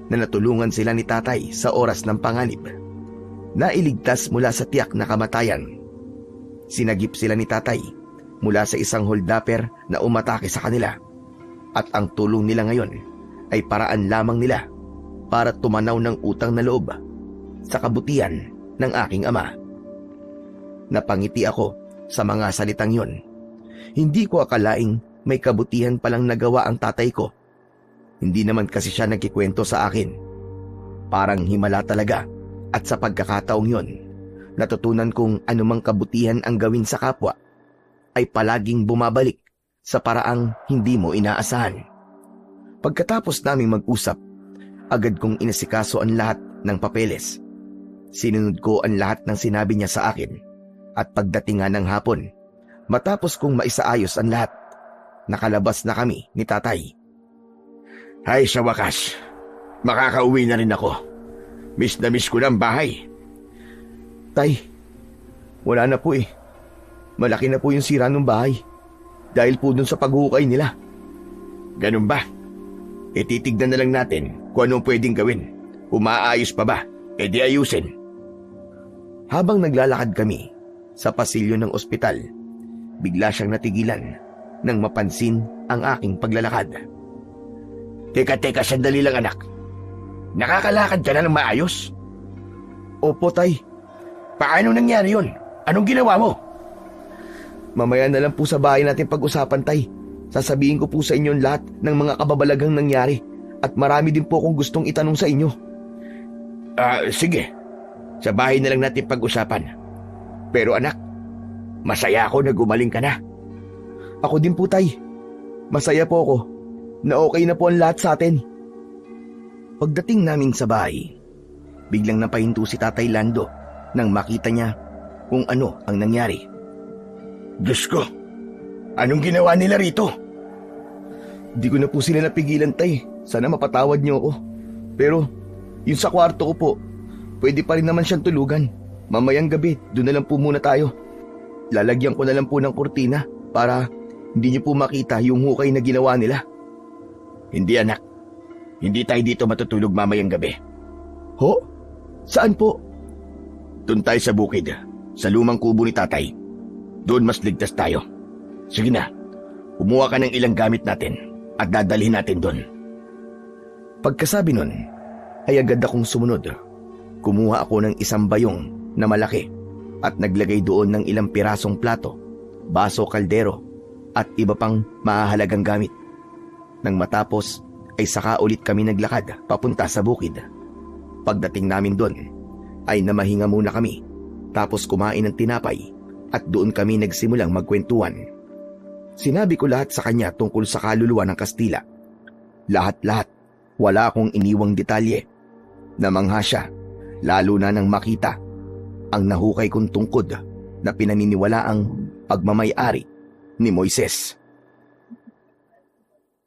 Speaker 1: na natulungan sila ni tatay sa oras ng panganib. Nailigtas mula sa tiyak na kamatayan. Sinagip sila ni tatay mula sa isang holdapper na umatake sa kanila. At ang tulong nila ngayon ay paraan lamang nila para tumanaw ng utang na loob sa kabutihan ng aking ama. Napangiti ako sa mga salitang yon. Hindi ko akalaing may kabutihan palang nagawa ang tatay ko. Hindi naman kasi siya nagkikwento sa akin. Parang himala talaga, at sa pagkakataong yon, natutunan kong anumang kabutihan ang gawin sa kapwa ay palaging bumabalik sa paraang hindi mo inaasahan. Pagkatapos naming mag-usap, agad kong inasikaso ang lahat ng papeles. Sinunod ko ang lahat ng sinabi niya sa akin at pagdating nga ng hapon, matapos kong maisaayos ang lahat, nakalabas na kami ni tatay.
Speaker 2: Ay, sa wakas, makakauwi na rin ako. Miss na miss ko ng bahay.
Speaker 3: Tay, wala na po eh. Malaki na po yung sira ng bahay dahil po dun sa paghuhukay nila.
Speaker 2: Ganun ba? E titignan na lang natin kung anong pwedeng gawin. Kung maaayos pa ba, di ayusin.
Speaker 1: Habang naglalakad kami sa pasilyo ng ospital, bigla siyang natigilan nang mapansin ang aking paglalakad.
Speaker 2: Teka, sandali lang anak. Nakakalakad ka na ng maayos?
Speaker 3: Opo, tay.
Speaker 2: Paano nangyari yun? Anong ginawa mo?
Speaker 3: Mamaya na lang po sa bahay natin pag-usapan, tay. Sasabihin ko po sa inyo lahat ng mga kababalagang nangyari at marami din po akong gustong itanong sa inyo.
Speaker 2: Sige. Sa bahay na lang natin pag-usapan. Pero anak, masaya ako na gumaling ka na.
Speaker 3: Ako din po, tay. Masaya po ako na okay na po ang lahat sa atin.
Speaker 1: Pagdating namin sa bahay, biglang napahinto si Tatay Lando nang makita niya kung ano ang nangyari.
Speaker 2: Diyos ko, anong ginawa nila rito?
Speaker 3: Di ko na po sila napigilan, tay. Sana mapatawad niyo ako. Pero, yung sa kwarto ko po, pwede pa rin naman siyang tulugan. Mamayang gabi, doon na lang po muna tayo. Lalagyan ko na lang po ng kurtina para hindi niyo po makita yung hukay na ginawa nila.
Speaker 2: Hindi anak, hindi tayo dito matutulog mamayang gabi.
Speaker 3: Ho? Saan po?
Speaker 2: Doon tayo sa bukid, sa lumang kubo ni tatay. Doon mas ligtas tayo. Sige na, kumuha ka ng ilang gamit natin at dadalhin natin doon.
Speaker 1: Pagkasabi nun, ay agad akong sumunod. Kumuha ako ng isang bayong na malaki at naglagay doon ng ilang pirasong plato, baso, kaldero at iba pang mahahalagang gamit. Nang matapos ay saka ulit kami naglakad papunta sa bukid. Pagdating namin doon ay namahinga muna kami Tapos kumain ng tinapay at doon kami nagsimulang magkwentuhan. Sinabi ko lahat sa kanya tungkol sa kaluluwa ng Kastila. Lahat-lahat, wala akong iniwang detalye. Namangha siya, lalo na nang makita ang nahukay kong tungkod na pinaniniwalaang pagmamay-ari ni Moises.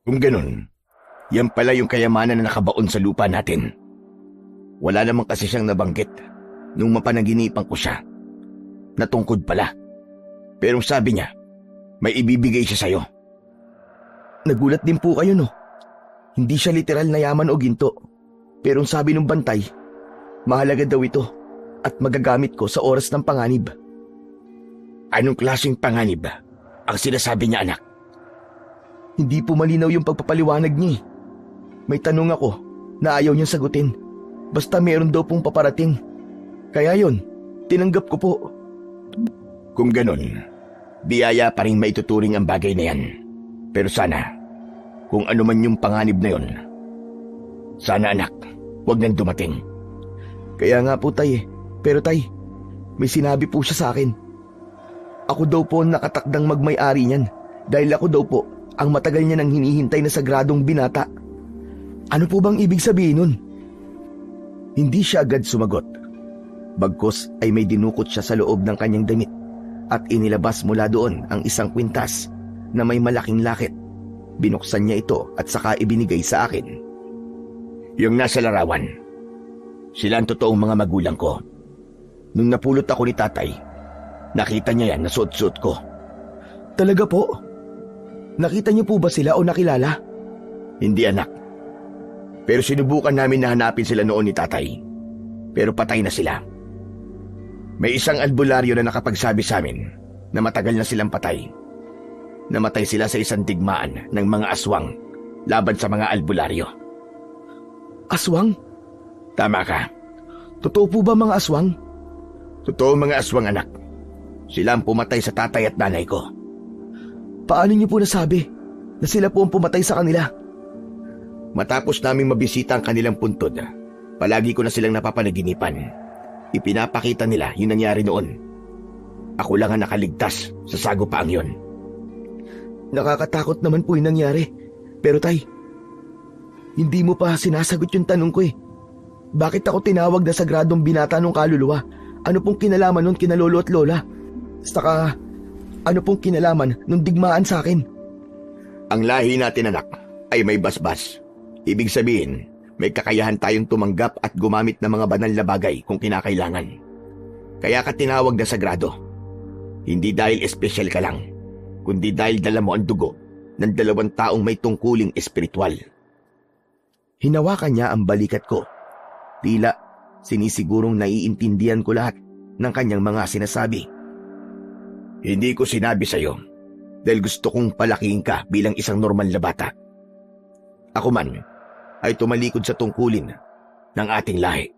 Speaker 3: Kung ganun, yan pala yung kayamanan na nakabaon sa lupa natin.
Speaker 1: Wala namang kasi siyang nabanggit nung mapanaginipan ko siya. Natungkod pala. Pero sabi niya, may ibibigay siya sa'yo. Nagulat din po kayo, no? Hindi siya literal na yaman o ginto. Pero sabi ng bantay, mahalaga daw ito at magagamit ko sa oras ng panganib.
Speaker 3: Anong klaseng panganib ang sinasabi niya, anak?
Speaker 1: Hindi po malinaw yung pagpapaliwanag niya. May tanong ako na ayaw niyang sagutin. Basta meron daw pong paparating. Kaya yon, tinanggap ko po.
Speaker 3: Kung ganun, biyaya pa rin maituturing ang bagay na yan. Pero sana, kung ano man yung panganib na yon, sana anak, huwag nang dumating.
Speaker 1: Kaya nga po tay. Pero tay, may sinabi po siya sa akin. Ako daw po ang nakatakdang magmay-ari niyan dahil ako daw po ang matagal niya nang hinihintay na sagradong binata. Ano po bang ibig sabihin nun? Hindi siya agad sumagot. Bagkus ay may dinukot siya sa loob ng kanyang damit at inilabas mula doon ang isang kwintas na may malaking lakit. Binuksan niya ito at saka ibinigay sa akin.
Speaker 3: Yung nasa larawan, sila ang totoong mga magulang ko. Nung napulot ako ni tatay, nakita niya yan na suot-suot ko.
Speaker 1: Talaga po? Nakita niyo po ba sila o nakilala?
Speaker 3: Hindi anak. Pero sinubukan namin na hanapin sila noon ni tatay. Pero patay na sila. May isang albularyo na nakapagsabi sa amin na matagal na silang patay. Namatay sila sa isang digmaan ng mga aswang laban sa mga albularyo.
Speaker 1: Aswang?
Speaker 3: Tama ka.
Speaker 1: Totoo po ba mga aswang?
Speaker 3: Totoo mga aswang, anak. Sila ang pumatay sa tatay at nanay ko.
Speaker 1: Paano niyo po nasabi na sila po ang pumatay sa kanila?
Speaker 3: Matapos naming mabisita ang kanilang puntod, palagi ko na silang napapanaginipan. Ipinapakita nila yung nangyari noon. Ako lang ang nakaligtas sa sagupaang yon.
Speaker 1: Nakakatakot naman po yung nangyari. Pero tay, hindi mo pa sinasagot yung tanong ko eh. Bakit ako tinawag na sagradong binata ng kaluluwa? Ano pong kinalaman nun kina lolo at lola? Saka, ano pong kinalaman nung digmaan sa akin?
Speaker 3: Ang lahi natin, anak, ay may basbas. Ibig sabihin, may kakayahan tayong tumanggap at gumamit ng mga banal na bagay kung kinakailangan. Kaya ka tinawag na sagrado. Hindi dahil espesyal ka lang, kundi dahil dala mo ang dugo ng 2 taong may tungkuling espiritual.
Speaker 1: Hinawakan niya ang balikat ko. Tila sinisigurong naiintindihan ko lahat ng kanyang mga sinasabi.
Speaker 3: Hindi ko sinabi sa'yo dahil gusto kong palakihin ka bilang isang normal na bata. Ako man ay tumalikod sa tungkulin ng ating lahi.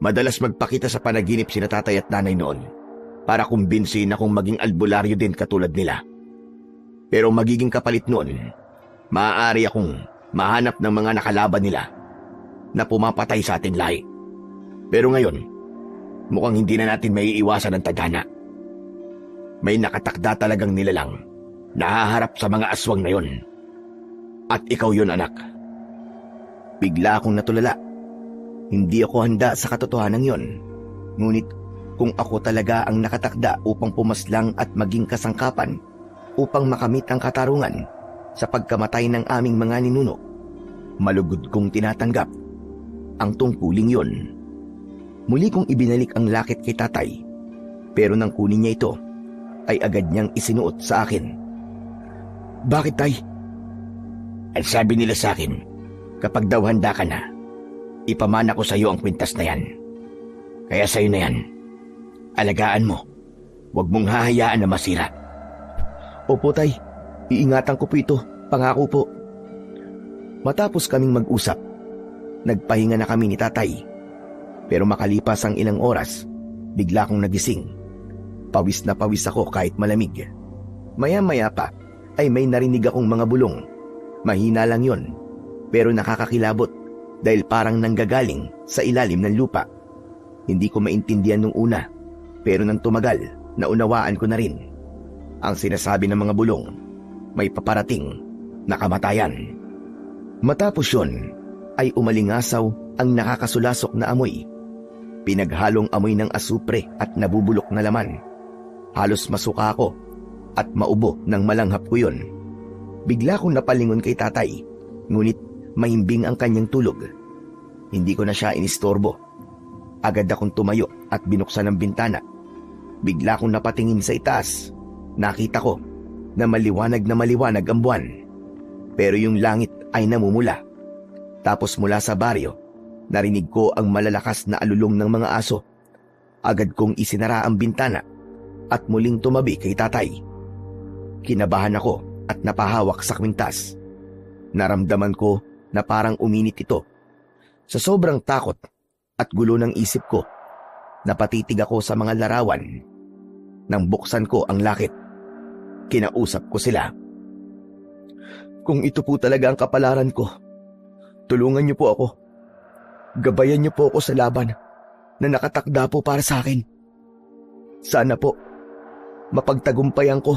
Speaker 3: Madalas magpakita sa panaginip sina tatay at nanay noon para kumbinsihin akong maging albularyo din katulad nila. Pero magiging kapalit noon, maaari akong mahanap ng mga nakalaban nila na pumapatay sa ating lahi. Pero ngayon, mukhang hindi na natin maiiwasan ang tadhana. May nakatakda talagang nilalang na haharap sa mga aswang na yon. At ikaw yun, anak.
Speaker 1: Bigla akong natulala. Hindi ako handa sa katotohanan yon. Ngunit kung ako talaga ang nakatakda upang pumaslang at maging kasangkapan upang makamit ang katarungan sa pagkamatay ng aming mga ninuno, malugod kong tinatanggap ang tungkuling yon. Muli kong ibinalik ang lakit kay tatay, pero nang kunin niya ito, ay agad niyang isinuot sa akin. Bakit, tay?
Speaker 3: At sabi nila sa akin, kapag daw handa ka na, ipamana ko sa iyo ang kwintas na yan. Kaya sa iyo na yan, alagaan mo. Huwag mong hahayaan na masira.
Speaker 1: Opo, tay. Iingatan ko po ito. Pangako po. Matapos kaming mag-usap, nagpahinga na kami ni tatay. Pero makalipas ang ilang oras, bigla akong nagising. Pawis na pawis ako kahit malamig. Maya-maya pa ay may narinig akong mga bulong. Mahina lang yon, pero nakakakilabot dahil parang nanggagaling sa ilalim ng lupa. Hindi ko maintindihan nung una, pero nang tumagal, naunawaan ko na rin. Ang sinasabi ng mga bulong, may paparating na kamatayan. Matapos yun, ay umalingasaw ang nakakasulasok na amoy. Pinaghalong amoy ng asupre at nabubulok na laman. Halos masuka ako at maubo nang malanghap ko yun. Bigla kong napalingon kay tatay, ngunit mahimbing ang kanyang tulog. Hindi ko na siya inistorbo. Agad akong tumayo at binuksan ang bintana. Bigla kong napatingin sa itaas. Nakita ko na maliwanag ang buwan. Pero yung langit ay namumula. Tapos mula sa baryo, narinig ko ang malalakas na alulong ng mga aso. Agad kong isinara ang bintana at muling tumabi kay tatay. Kinabahan ako at napahawak sa kwintas. Naramdaman ko na parang uminit ito. Sa sobrang takot at gulo ng isip ko, napatitig ako sa mga larawan. Nang buksan ko ang lakit, kinausap ko sila. Kung ito po talaga ang kapalaran ko, tulungan niyo po ako. Gabayan niyo po ako sa laban na nakatakda po para sa akin. Sana po, mapagtagumpayan ko.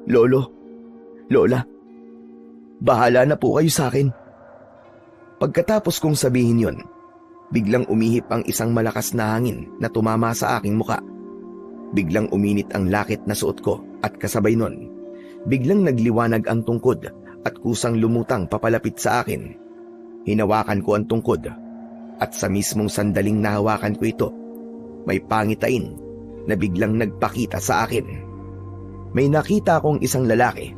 Speaker 1: Lolo, Lola, bahala na po kayo sa akin. Pagkatapos kong sabihin yon, biglang umihip ang isang malakas na hangin na tumama sa aking muka. Biglang uminit ang lakit na suot ko at kasabay nun, biglang nagliwanag ang tungkod at kusang lumutang papalapit sa akin. Hinawakan ko ang tungkod at sa mismong sandaling nahawakan ko ito, may pangitain na biglang nagpakita sa akin. May nakita akong isang lalaki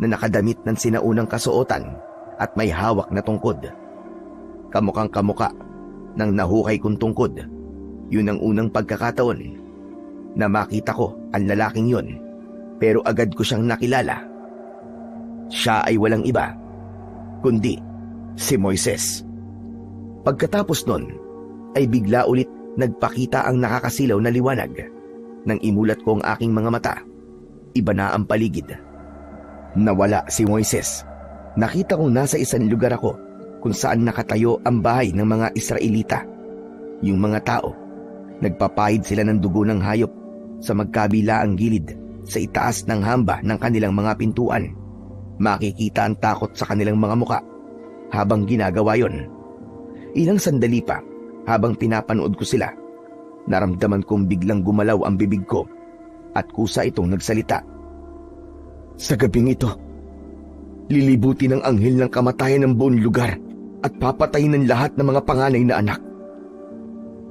Speaker 1: na nakadamit ng sinaunang kasuotan at may hawak na tungkod. Kamukhang kamuka ng nahukay kong tungkod. Yun ang unang pagkakataon na makita ko ang lalaking yun, pero agad ko siyang nakilala. Siya ay walang iba, kundi si Moises. Pagkatapos nun, ay bigla ulit nagpakita ang nakakasilaw na liwanag. Nang imulat ko ang aking mga mata, iba na ang paligid. Nawala si Moises. Nakita kong nasa isang lugar ako kung saan nakatayo ang bahay ng mga Israelita. Yung mga tao, nagpapahid sila ng dugo ng hayop sa magkabilaang gilid sa itaas ng hamba ng kanilang mga pintuan. Makikita ang takot sa kanilang mga muka habang ginagawa yon. Ilang sandali pa, habang pinapanood ko sila, naramdaman kong biglang gumalaw ang bibig ko at kusa itong nagsalita. Sa gabing ito, lilibutin ng anghel ng kamatayan ng buong lugar at papatayin ng lahat ng mga panganay na anak.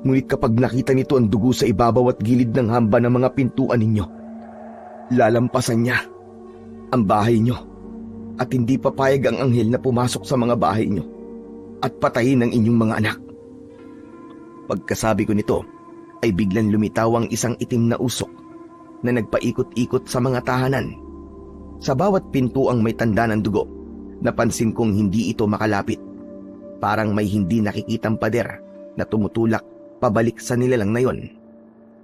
Speaker 1: Ngunit kapag nakita nito ang dugo sa ibabaw at gilid ng hamba ng mga pintuan ninyo, lalampasan niya ang bahay niyo at hindi papayag ang anghel na pumasok sa mga bahay niyo at patayin ang inyong mga anak. Pagkasabi ko nito, ay biglang lumitaw ang isang itim na usok na nagpaikot-ikot sa mga tahanan. Sa bawat pintuang may tanda ng dugo, napansin kong hindi ito makalapit. Parang may hindi nakikitang pader na tumutulak pabalik sa nilalang na yon.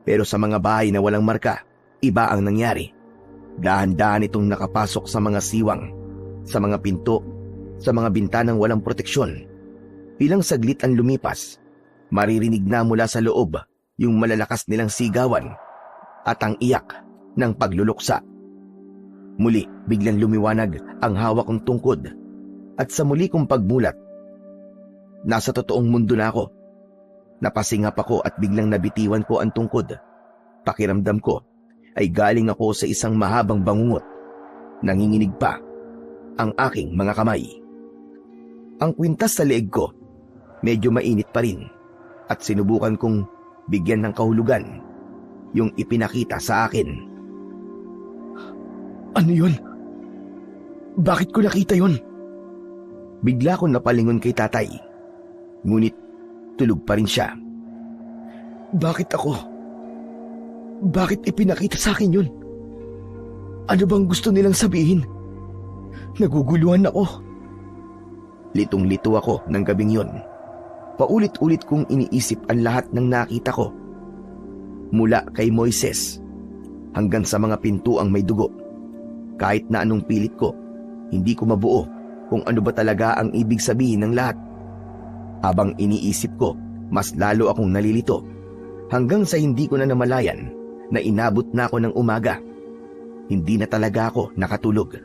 Speaker 1: Pero sa mga bahay na walang marka, iba ang nangyari. Dahan-dahan itong nakapasok sa mga siwang, sa mga pinto, sa mga bintanang walang proteksyon. Ilang saglit ang lumipas, maririnig na mula sa loob yung malalakas nilang sigawan at ang iyak ng pagluluksa. Muli, biglang lumiwanag ang hawak kong tungkod at sa muli kong pagmulat, nasa totoong mundo na ako. Napasingap ako at biglang nabitiwan ko ang tungkod. Pakiramdam ko ay galing ako sa isang mahabang bangungot. Nanginginig pa ang aking mga kamay. Ang kwintas sa leeg ko, medyo mainit pa rin at sinubukan kong bigyan ng kahulugan yung ipinakita sa akin. Ano yun? Bakit ko nakita yun? Bigla kong napalingon kay tatay. Ngunit tulog pa rin siya. Bakit ako? Bakit ipinakita sa akin yun? Ano bang gusto nilang sabihin? Naguguluhan ako. Litong-lito ako ng gabing yon. Paulit-ulit kong iniisip ang lahat ng nakita ko. Mula kay Moises hanggang sa mga pintuang may dugo. Kahit na anong pilit ko, hindi ko mabuo kung ano ba talaga ang ibig sabihin ng lahat. Habang iniisip ko Mas lalo akong nalilito hanggang sa hindi ko na namalayan na inabot na ako ng umaga. Hindi na talaga ako nakatulog.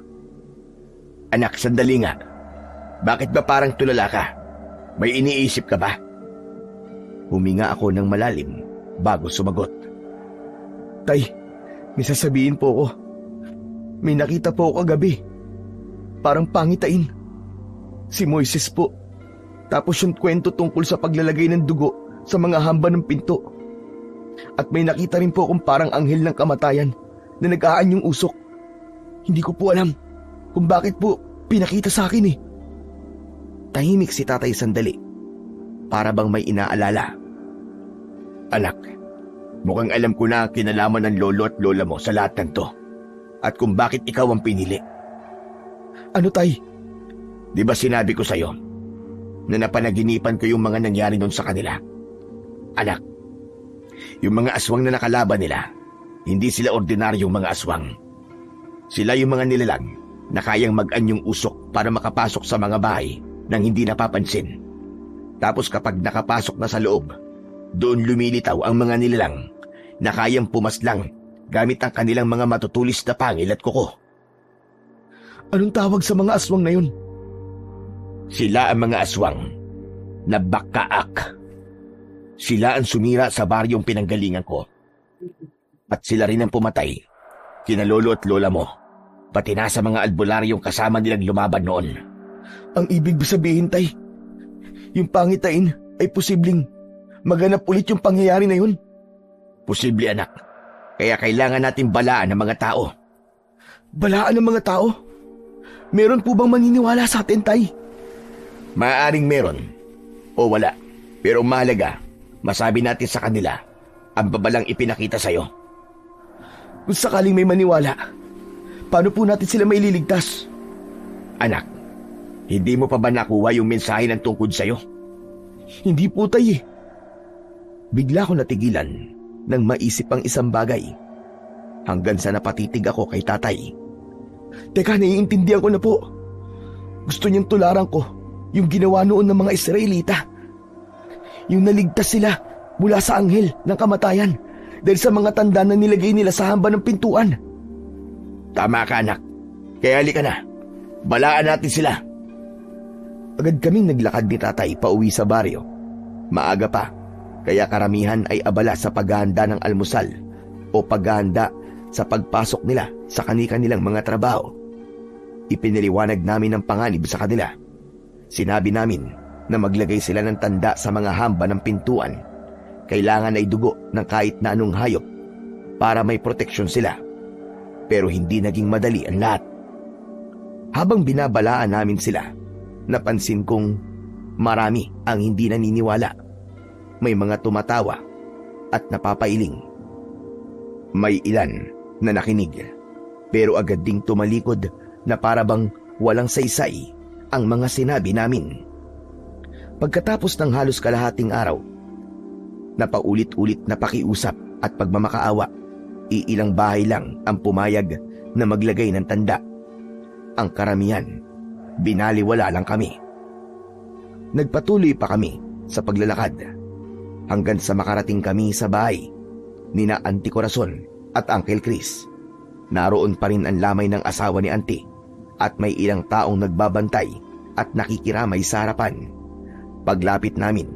Speaker 2: Anak, sandali nga. Bakit ba parang tulala ka? May iniisip ka ba?
Speaker 1: Huminga ako ng malalim bago sumagot. Tay, may sasabihin po ko. May nakita po ako kagabi. Parang pangitain. Si Moises po. Tapos yung kwento tungkol sa paglalagay ng dugo sa mga hamba ng pinto. At may nakita rin po akong parang anghel ng kamatayan na nag-aanyong usok. Hindi ko po alam kung bakit po pinakita sa akin eh. Tahimik si tatay sandali. Para bang may inaalala.
Speaker 2: Anak, mukhang alam ko na ang kinalaman ng lolo at lola mo sa lahat ng to. At kung bakit ikaw ang pinili.
Speaker 1: Ano tay?
Speaker 2: Di ba sinabi ko sa'yo na napanaginipan ko yung mga nangyari noon sa kanila? Anak, yung mga aswang na nakalaban nila, hindi sila ordinaryong mga aswang. Sila yung mga nilalang na kayang mag-anyong usok para makapasok sa mga bahay nang hindi napapansin. Tapos kapag nakapasok na sa loob, doon lumilitaw ang mga nilalang na kayang pumaslang gamit ang kanilang mga matutulis na pangil at kuko.
Speaker 1: Anong tawag sa mga aswang na yun?
Speaker 2: Sila ang mga aswang na bakaak. Sila ang sumira sa baryong pinanggalingan ko. At sila rin ang pumatay kina lolo at lola mo, pati na sa mga albularyong kasama nilang lumaban noon.
Speaker 1: Ang ibig sabihin tay, yung pangitain ay posibleng maganap ulit yung pangyayari na yun?
Speaker 2: Posible anak, kaya kailangan natin balaan ng mga tao.
Speaker 1: Balaan ng mga tao? Meron po bang maniniwala sa atin tay?
Speaker 2: Maaaring meron o wala, pero mahalaga masabi natin sa kanila ang babalang ipinakita sa'yo.
Speaker 1: Kung sakaling may maniwala, paano po natin sila maililigtas?
Speaker 2: Anak, hindi mo pa ba nakuha yung mensahe ng tungkod sa'yo?
Speaker 1: Hindi po tay eh. Bigla ko natigilan nang maisip ang isang bagay. Hanggang sa napatitig ako kay tatay. Teka, naiintindihan ko na po. Gusto niyang tularan ko yung ginawa noon ng mga Israelita. Yung naligtas sila mula sa anghel ng kamatayan dahil sa mga tanda na nilagay nila sa hamba ng pintuan.
Speaker 2: Tama ka anak, kaya halika na. Balaan natin sila.
Speaker 1: Agad kaming naglakad ni tatay pauwi sa baryo. Maaga pa, kaya karamihan ay abala sa paghahanda ng almusal o paghahanda sa pagpasok nila sa kani-kanilang mga trabaho. Ipiniliwanag namin ang panganib sa kanila. Sinabi namin na maglagay sila ng tanda sa mga hamba ng pintuan. Kailangan ay dugo ng kahit na anong hayop para may proteksyon sila. Pero hindi naging madali ang lahat. Habang binabalaan namin sila, napansin kong marami ang hindi naniniwala. May mga tumatawa at napapailing. May ilan na nakinig, pero agad ding tumalikod na parabang walang saysay ang mga sinabi namin. Pagkatapos ng halos kalahating araw, napaulit-ulit na pakiusap at pagmamakaawa, iilang bahay lang ang pumayag na maglagay ng tanda. Ang karamihan, binaliwala lang kami. Nagpatuloy pa kami sa paglalakad hanggang sa makarating kami sa bahay nina Auntie Corazon at Uncle Chris. Naroon pa rin ang lamay ng asawa ni Auntie at may ilang taong nagbabantay at nakikiramay sa harapan. Paglapit namin,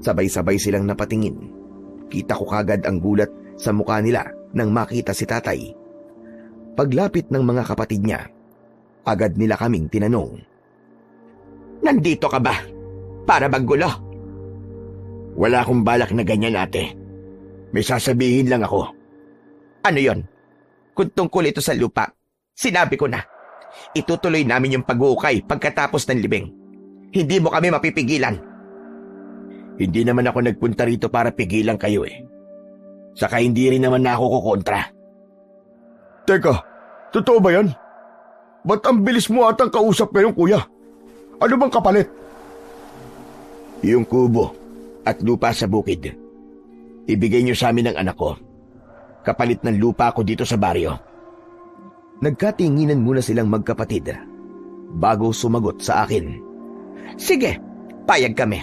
Speaker 1: sabay-sabay silang napatingin. Kita ko kagad ang gulat sa mukha nila nang makita si tatay. Paglapit ng mga kapatid niya, agad nila kaming tinanong,
Speaker 2: Nandito ka ba? Para maggulo? Wala akong balak na ganyan ate. May sasabihin lang ako. Ano yon? Kung tungkol ito sa lupa, sinabi ko na. Itutuloy namin yung pag-uukay pagkatapos ng libing. Hindi mo kami mapipigilan. Hindi naman ako nagpunta rito para pigilan kayo eh. Saka hindi rin naman na ako kukontra.
Speaker 3: Teka, totoo ba yan? Ba't ang bilis mo atang kausap ngayon, kuya? Ano bang kapalit?
Speaker 2: Yung kubo at lupa sa bukid. Ibigay niyo sa amin ng anak ko. Kapalit ng lupa ko dito sa baryo.
Speaker 1: Nagkatinginan muna silang magkapatid bago sumagot sa akin.
Speaker 2: Sige, payag kami.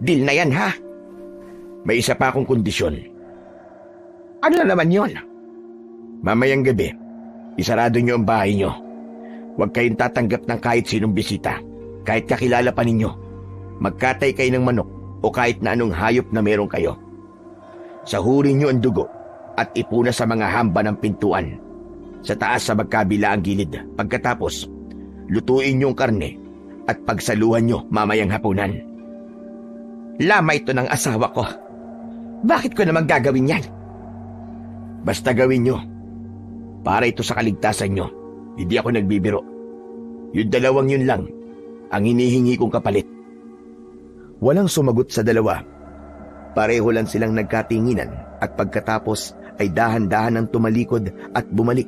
Speaker 2: Deal na yan ha. May isa pa akong kondisyon. Ano na naman yon? Mamayang gabi, isarado niyo ang bahay niyo. Huwag kayong tatanggap ng kahit sinong bisita, kahit kakilala pa ninyo. Magkatay kayo ng manok o kahit na anong hayop na meron kayo. Sahurin niyo ang dugo at ipuna sa mga hamba ng pintuan. Sa taas sa magkabila ang gilid. Pagkatapos, lutuin niyo ang karne at pagsaluhan niyo mamayang hapunan. Lama ito ng asawa ko. Bakit ko naman gagawin yan? Basta gawin niyo. Para ito sa kaligtasan niyo. Hindi ako nagbibiro. Yung dalawang yun lang ang hinihingi kong kapalit.
Speaker 1: Walang sumagot sa dalawa. Pareho lang silang nagkatinginan at pagkatapos ay dahan-dahan ang tumalikod at bumalik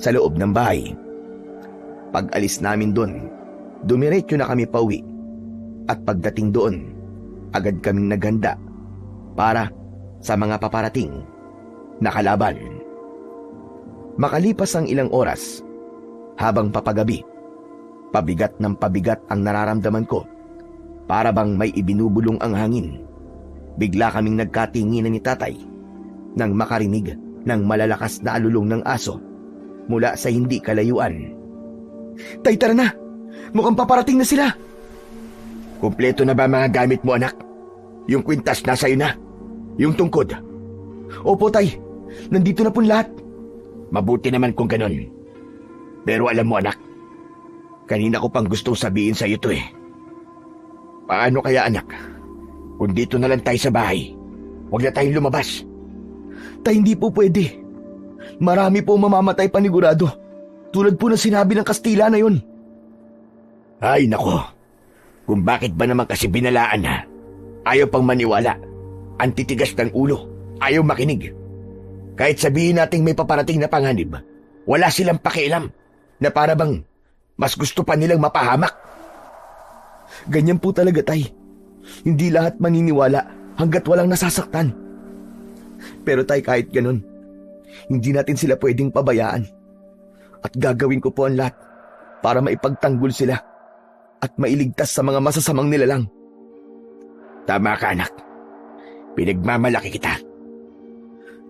Speaker 1: sa loob ng bahay. Pag-alis namin doon, dumiretso na kami pauwi at pagdating doon, agad kaming naghanda para sa mga paparating na kalaban. Makalipas ang ilang oras, habang papagabi, pabigat ng pabigat ang nararamdaman ko. Para bang may ibinubulong ang hangin. Bigla kaming nagkatinginan ni tatay nang makarinig ng malalakas na alulong ng aso mula sa hindi kalayuan. Tay, tara na! Mukhang paparating na sila!
Speaker 2: Kumpleto na ba mga gamit mo, anak? Yung kwintas nasa iyo na? Yung tungkod?
Speaker 1: Opo, tay. Nandito na po lahat.
Speaker 2: Mabuti naman kung ganun. Pero alam mo, anak, kanina ko pang gustong sabihin sa iyo to eh. Paano kaya, anak, kung dito na lang tayo sa bahay? Huwag na tayong lumabas.
Speaker 1: Tay, hindi po pwede. Marami po mamamatay panigurado. Tulad po na sinabi ng Kastila na yun.
Speaker 2: Ay, nako. Kung bakit ba naman kasi binalaan na? Ayaw pang maniwala. Ang titigas ng ulo. Ayaw makinig. Kahit sabihin nating may paparating na panganib, wala silang pakialam na para bang mas gusto pa nilang mapahamak.
Speaker 1: Ganyan po talaga, tay. Hindi lahat maniniwala hanggat walang nasasaktan. Pero tay, kahit ganun, hindi natin sila pwedeng pabayaan. At gagawin ko po ang lahat para maipagtanggol sila at mailigtas sa mga masasamang nilalang.
Speaker 2: Tama ka, anak. Pinagmamalaki kita.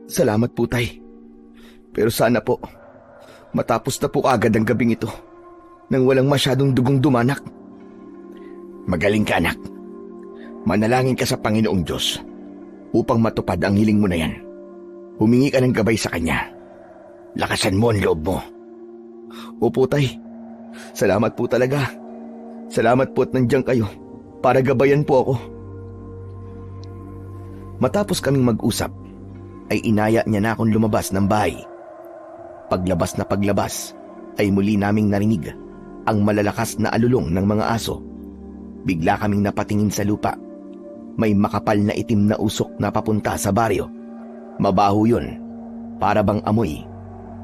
Speaker 1: Salamat po, tay. Pero sana po, matapos na po agad ang gabing ito nang walang masyadong dugong dumanak.
Speaker 2: Magaling ka, anak. Manalangin ka sa Panginoong Diyos upang matupad ang hiling mo na yan. Humingi ka ng gabay sa Kanya. Lakasan mo ang loob mo.
Speaker 1: Opo, tay. Salamat po talaga. Salamat po at nandiyan kayo para gabayan po ako. Matapos kaming mag-usap, ay inaya niya na akong lumabas ng bahay. Paglabas na paglabas, ay muli naming narinig ang malalakas na alulong ng mga aso. Bigla kaming napatingin sa lupa. May makapal na itim na usok na papunta sa baryo. Mabaho yun, para bang amoy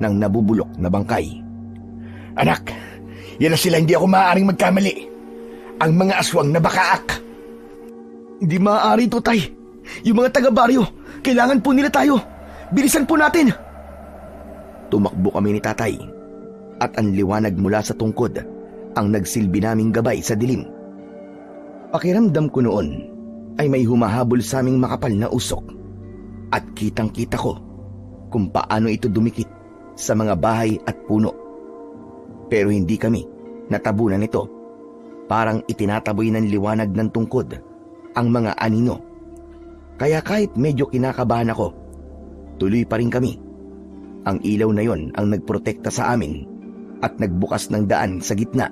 Speaker 1: ng nabubulok na bangkay.
Speaker 2: Anak, yan na sila, hindi ako maaaring magkamali. Ang mga aswang na bakaak.
Speaker 1: Hindi maaari ito, tay. Yung mga taga-baryo, kailangan po nila tayo. Bilisan po natin. Tumakbo kami ni tatay. At ang liwanag mula sa tungkod ang nagsilbi naming gabay sa dilim. Pakiramdam ko noon ay may humahabol sa aming makapal na usok. At kitang-kita ko kung paano ito dumikit sa mga bahay at puno. Pero hindi kami natabunan nito. Parang itinataboy ng liwanag ng tungkod ang mga anino. Kaya kahit medyo kinakabahan ako, tuloy pa rin kami. Ang ilaw na yon ang nagprotekta sa amin at nagbukas ng daan sa gitna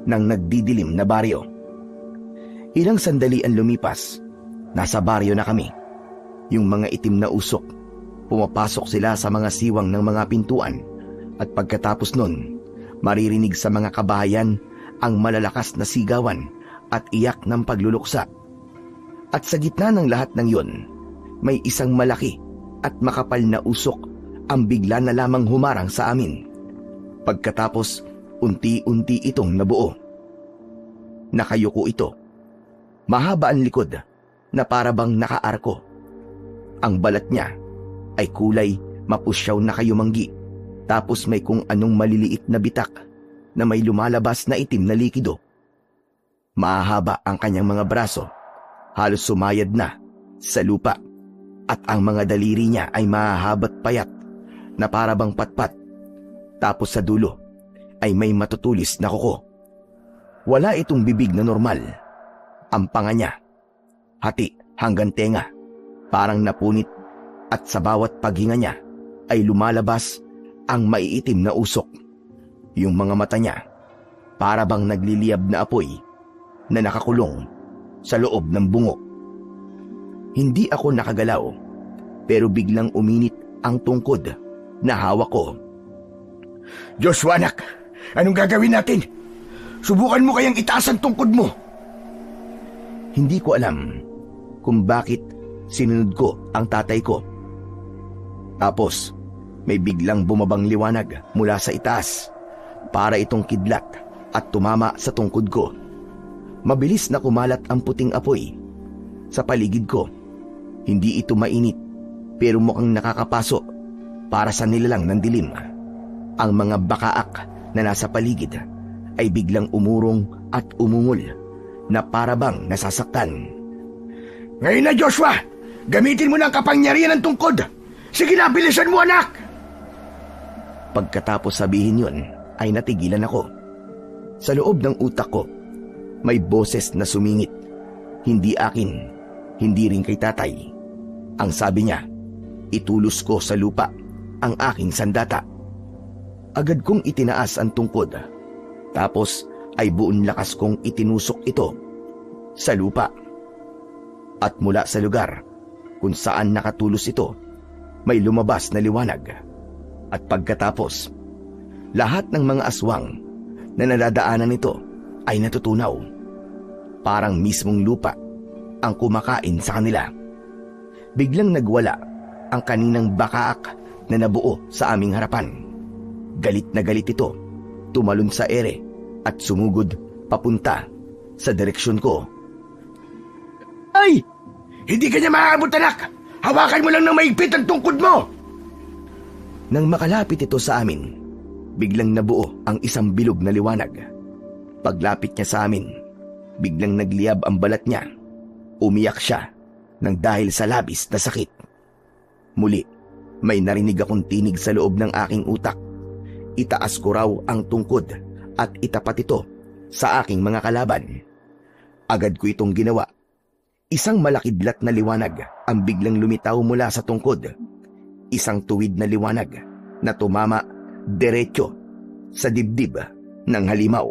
Speaker 1: ng nagdidilim na baryo. Ilang sandali ang lumipas, nasa baryo na kami. Yung mga itim na usok, pumapasok sila sa mga siwang ng mga pintuan at pagkatapos nun, maririnig sa mga kabahayan ang malalakas na sigawan at iyak ng pagluluksa. At sa gitna ng lahat ng yon, may isang malaki at makapal na usok ang bigla na lamang humarang sa amin. Pagkatapos, unti-unti itong nabuo. Nakayuko ito. Mahaba ang likod na para bang nakaarko. Ang balat niya ay kulay mapusyaw na kayumanggi, tapos may kung anong maliliit na bitak na may lumalabas na itim na likido. Mahahaba ang kanyang mga braso, halos sumayad na sa lupa at ang mga daliri niya ay mahahabat payat na para bang patpat. Tapos sa dulo ay may matutulis na kuko. Wala itong bibig na normal. Ang panga niya, hati hanggang tenga, parang napunit at sa bawat paghinga niya ay lumalabas ang maiitim na usok. Yung mga mata niya, para bang nagliliyab na apoy na nakakulong sa loob ng bungo. Hindi ako nakagalaw, pero biglang uminit ang tungkod na hawak ko.
Speaker 4: Joshua, anak, anong gagawin natin? Subukan mo kayang itaas ang tungkod mo.
Speaker 1: Hindi ko alam kung bakit sinunod ko ang tatay ko. Tapos, may biglang bumabang liwanag mula sa itaas para itong kidlat at tumama sa tungkod ko. Mabilis na kumalat ang puting apoy sa paligid ko. Hindi ito mainit pero mukhang nakakapaso para sa nilalang ng dilim. Ang mga bakaak na nasa paligid ay biglang umurong at umungol na para bang nasasaktan.
Speaker 4: Ngayon na, Joshua! Gamitin mo na ang kapangyarihan ng tungkod! Sige na, bilisan mo, anak!
Speaker 1: Pagkatapos sabihin yun, ay natigilan ako. Sa loob ng utak ko, may boses na sumingit. Hindi akin, hindi rin kay tatay. Ang sabi niya, itulos ko sa lupa ang aking sandata. Agad kong itinaas ang tungkod. Tapos ay buong lakas kong itinusok ito sa lupa. At mula sa lugar kung saan nakatulos ito, may lumabas na liwanag. At pagkatapos, lahat ng mga aswang na nadadaanan nito ay natutunaw. Parang mismong lupa ang kumakain sa kanila. Biglang nagwala ang kaninang bakaak na nabuo sa aming harapan. Galit na galit ito, tumalon sa ere at sumugod papunta sa direksyon ko.
Speaker 4: Ay! Hindi ka niya maaabot, anak! Hawakan mo lang ng maigpit ang tungkod mo!
Speaker 1: Nang makalapit ito sa amin, biglang nabuo ang isang bilog na liwanag. Paglapit niya sa amin, biglang nagliyab ang balat niya. Umiyak siya nang dahil sa labis na sakit. Muli, may narinig akong tinig sa loob ng aking utak. Itaas ko raw ang tungkod at itapat ito sa aking mga kalaban. Agad ko itong ginawa. Isang malakidlat na liwanag ang biglang lumitaw mula sa tungkod. Isang tuwid na liwanag na tumama diretso sa dibdib ng halimaw.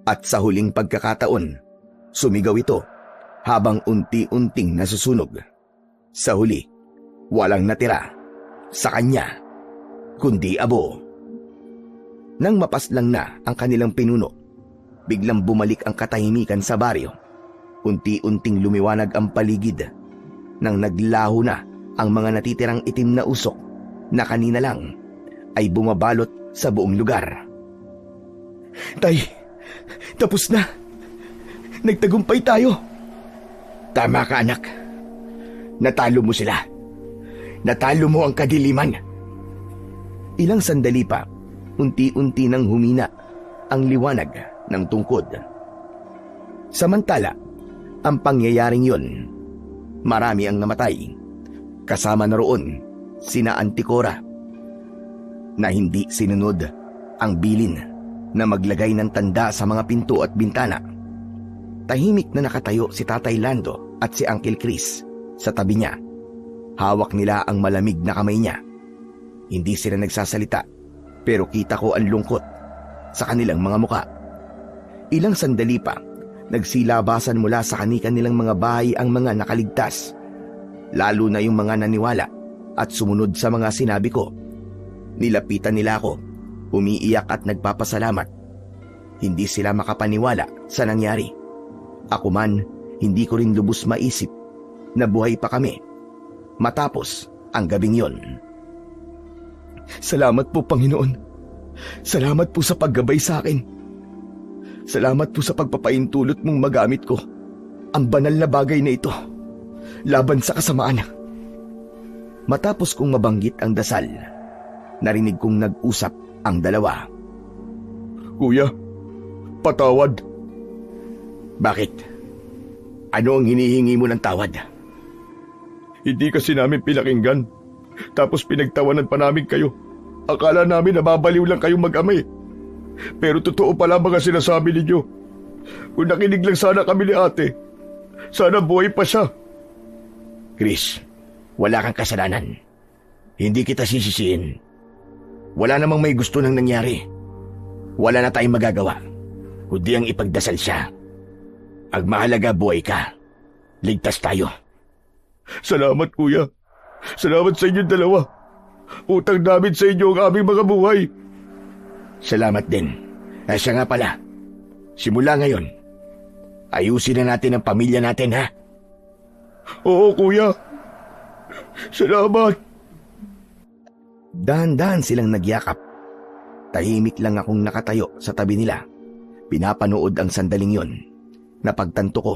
Speaker 1: At sa huling pagkakataon, sumigaw ito habang unti-unting nasusunog. Sa huli, walang natira sa kanya, kundi abo. Nang mapaslang na ang kanilang pinuno, biglang bumalik ang katahimikan sa baryo. Unti-unting lumiwanag ang paligid nang naglaho na ang mga natitirang itim na usok na kanina lang ay bumabalot sa buong lugar.
Speaker 3: Tay, tapos na. Nagtagumpay tayo.
Speaker 4: Tama ka, anak. Natalo mo sila. Natalo mo ang kadiliman.
Speaker 1: Ilang sandali pa, unti-unti nang humina ang liwanag ng tungkod. Samantala, ang pangyayaring yon, marami ang namatay. Kasama na roon sina Anticora na hindi sinunod ang bilin na maglagay ng tanda sa mga pinto at bintana. Tahimik na nakatayo si Tatay Lando at si Uncle Chris sa tabi niya. Hawak nila ang malamig na kamay niya. Hindi sila nagsasalita, pero kita ko ang lungkot sa kanilang mga muka. Ilang sandali pa, nagsilabasan mula sa kanilang mga bahay ang mga nakaligtas, lalo na yung mga naniwala at sumunod sa mga sinabi ko. Nilapitan nila ako, umiiyak at nagpapasalamat. Hindi sila makapaniwala sa nangyari. Ako man, hindi ko rin lubos maisip na buhay pa kami matapos ang gabing yon.
Speaker 3: Salamat po, Panginoon. Salamat po sa paggabay sa akin. Salamat po sa pagpapaintulot mong magamit ko ang banal na bagay na ito laban sa kasamaan.
Speaker 1: Matapos kong mabanggit ang dasal, narinig kong nag-usap ang dalawa.
Speaker 3: Kuya, patawad.
Speaker 4: Bakit? Ano ang hinihingi mo ng tawad?
Speaker 3: Hindi kasi namin pinakinggan. Tapos pinagtawanan pa namin kayo. Akala namin nababaliw lang kayong mag-ama eh. Pero totoo pala mga sinasabi ninyo. Kung nakinig lang sana kami ni ate, sana buhay pa siya.
Speaker 2: Chris, wala kang kasalanan. Hindi kita sisisiin. Wala namang may gusto nang nangyari. Wala na tayong magagawa, kundi ang ipagdasal siya. Ang mahalaga, buhay ka. Ligtas tayo.
Speaker 3: Salamat kuya. Salamat sa inyong dalawa. Utang namin sa inyo ang aming mga buhay.
Speaker 2: Salamat din. Siya nga pala. Simula ngayon, ayusin na natin ang pamilya natin, ha?
Speaker 3: Oo kuya. Salamat.
Speaker 1: Dahan-dahan silang nagyakap. Tahimik lang akong nakatayo sa tabi nila. Pinapanood ang sandaling yon. Napagtanto ko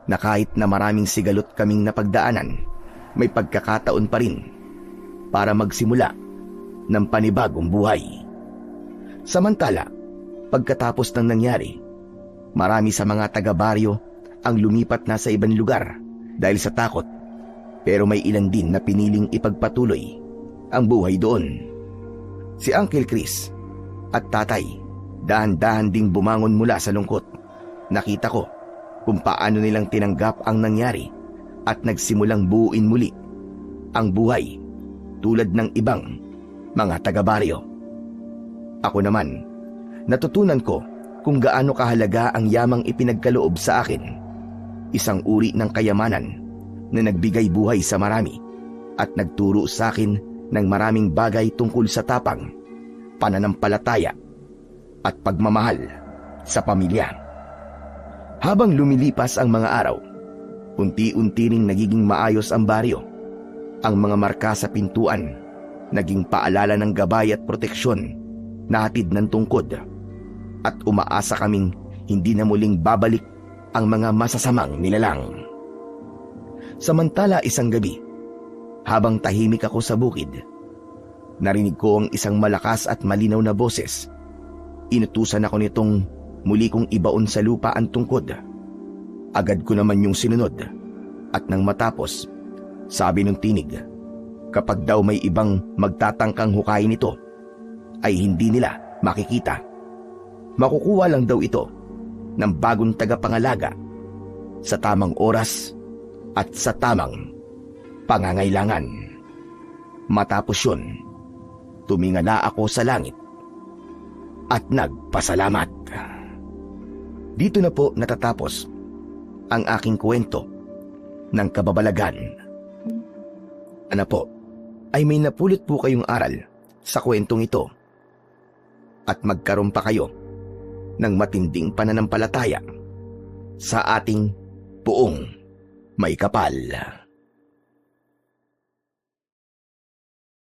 Speaker 1: na kahit na maraming sigalot kaming napagdaanan, may pagkakataon pa rin para magsimula ng panibagong buhay. Samantala, pagkatapos ng nangyari, marami sa mga taga-baryo ang lumipat na sa ibang lugar dahil sa takot, pero may ilan din na piniling ipagpatuloy ang buhay doon. Si Uncle Chris at tatay dahan-dahan ding bumangon mula sa lungkot. Nakita ko kung paano nilang tinanggap ang nangyari at nagsimulang buuin muli ang buhay tulad ng ibang mga taga-baryo. Ako naman, natutunan ko kung gaano kahalaga ang yamang ipinagkaloob sa akin. Isang uri ng kayamanan na nagbigay buhay sa marami at nagturo sa akin ng maraming bagay tungkol sa tapang, pananampalataya at pagmamahal sa pamilya. Habang lumilipas ang mga araw, unti-unti ring nagiging maayos ang baryo. Ang mga marka sa pintuan naging paalala ng gabay at proteksyon na hatid ng tungkod, at umaasa kaming hindi na muling babalik ang mga masasamang nilalang. Samantala isang gabi, habang tahimik ako sa bukid, narinig ko ang isang malakas at malinaw na boses. Inutusan ako nitong muli kong ibaon sa lupa ang tungkod. Agad ko naman yung sinunod, at nang matapos, sabi ng tinig, kapag daw may ibang magtatangkang hukayin ito, ay hindi nila makikita. Makukuha lang daw ito ng bagong tagapangalaga sa tamang oras at sa tamang pangangailangan. Matapos yun, tumingala ako sa langit at nagpasalamat. Dito na po natatapos ang aking kwento ng kababalagan. Ano po, ay may napulot po kayong aral sa kwentong ito at magkaroon pa kayo ng matinding pananampalataya sa ating Puong May Kapal.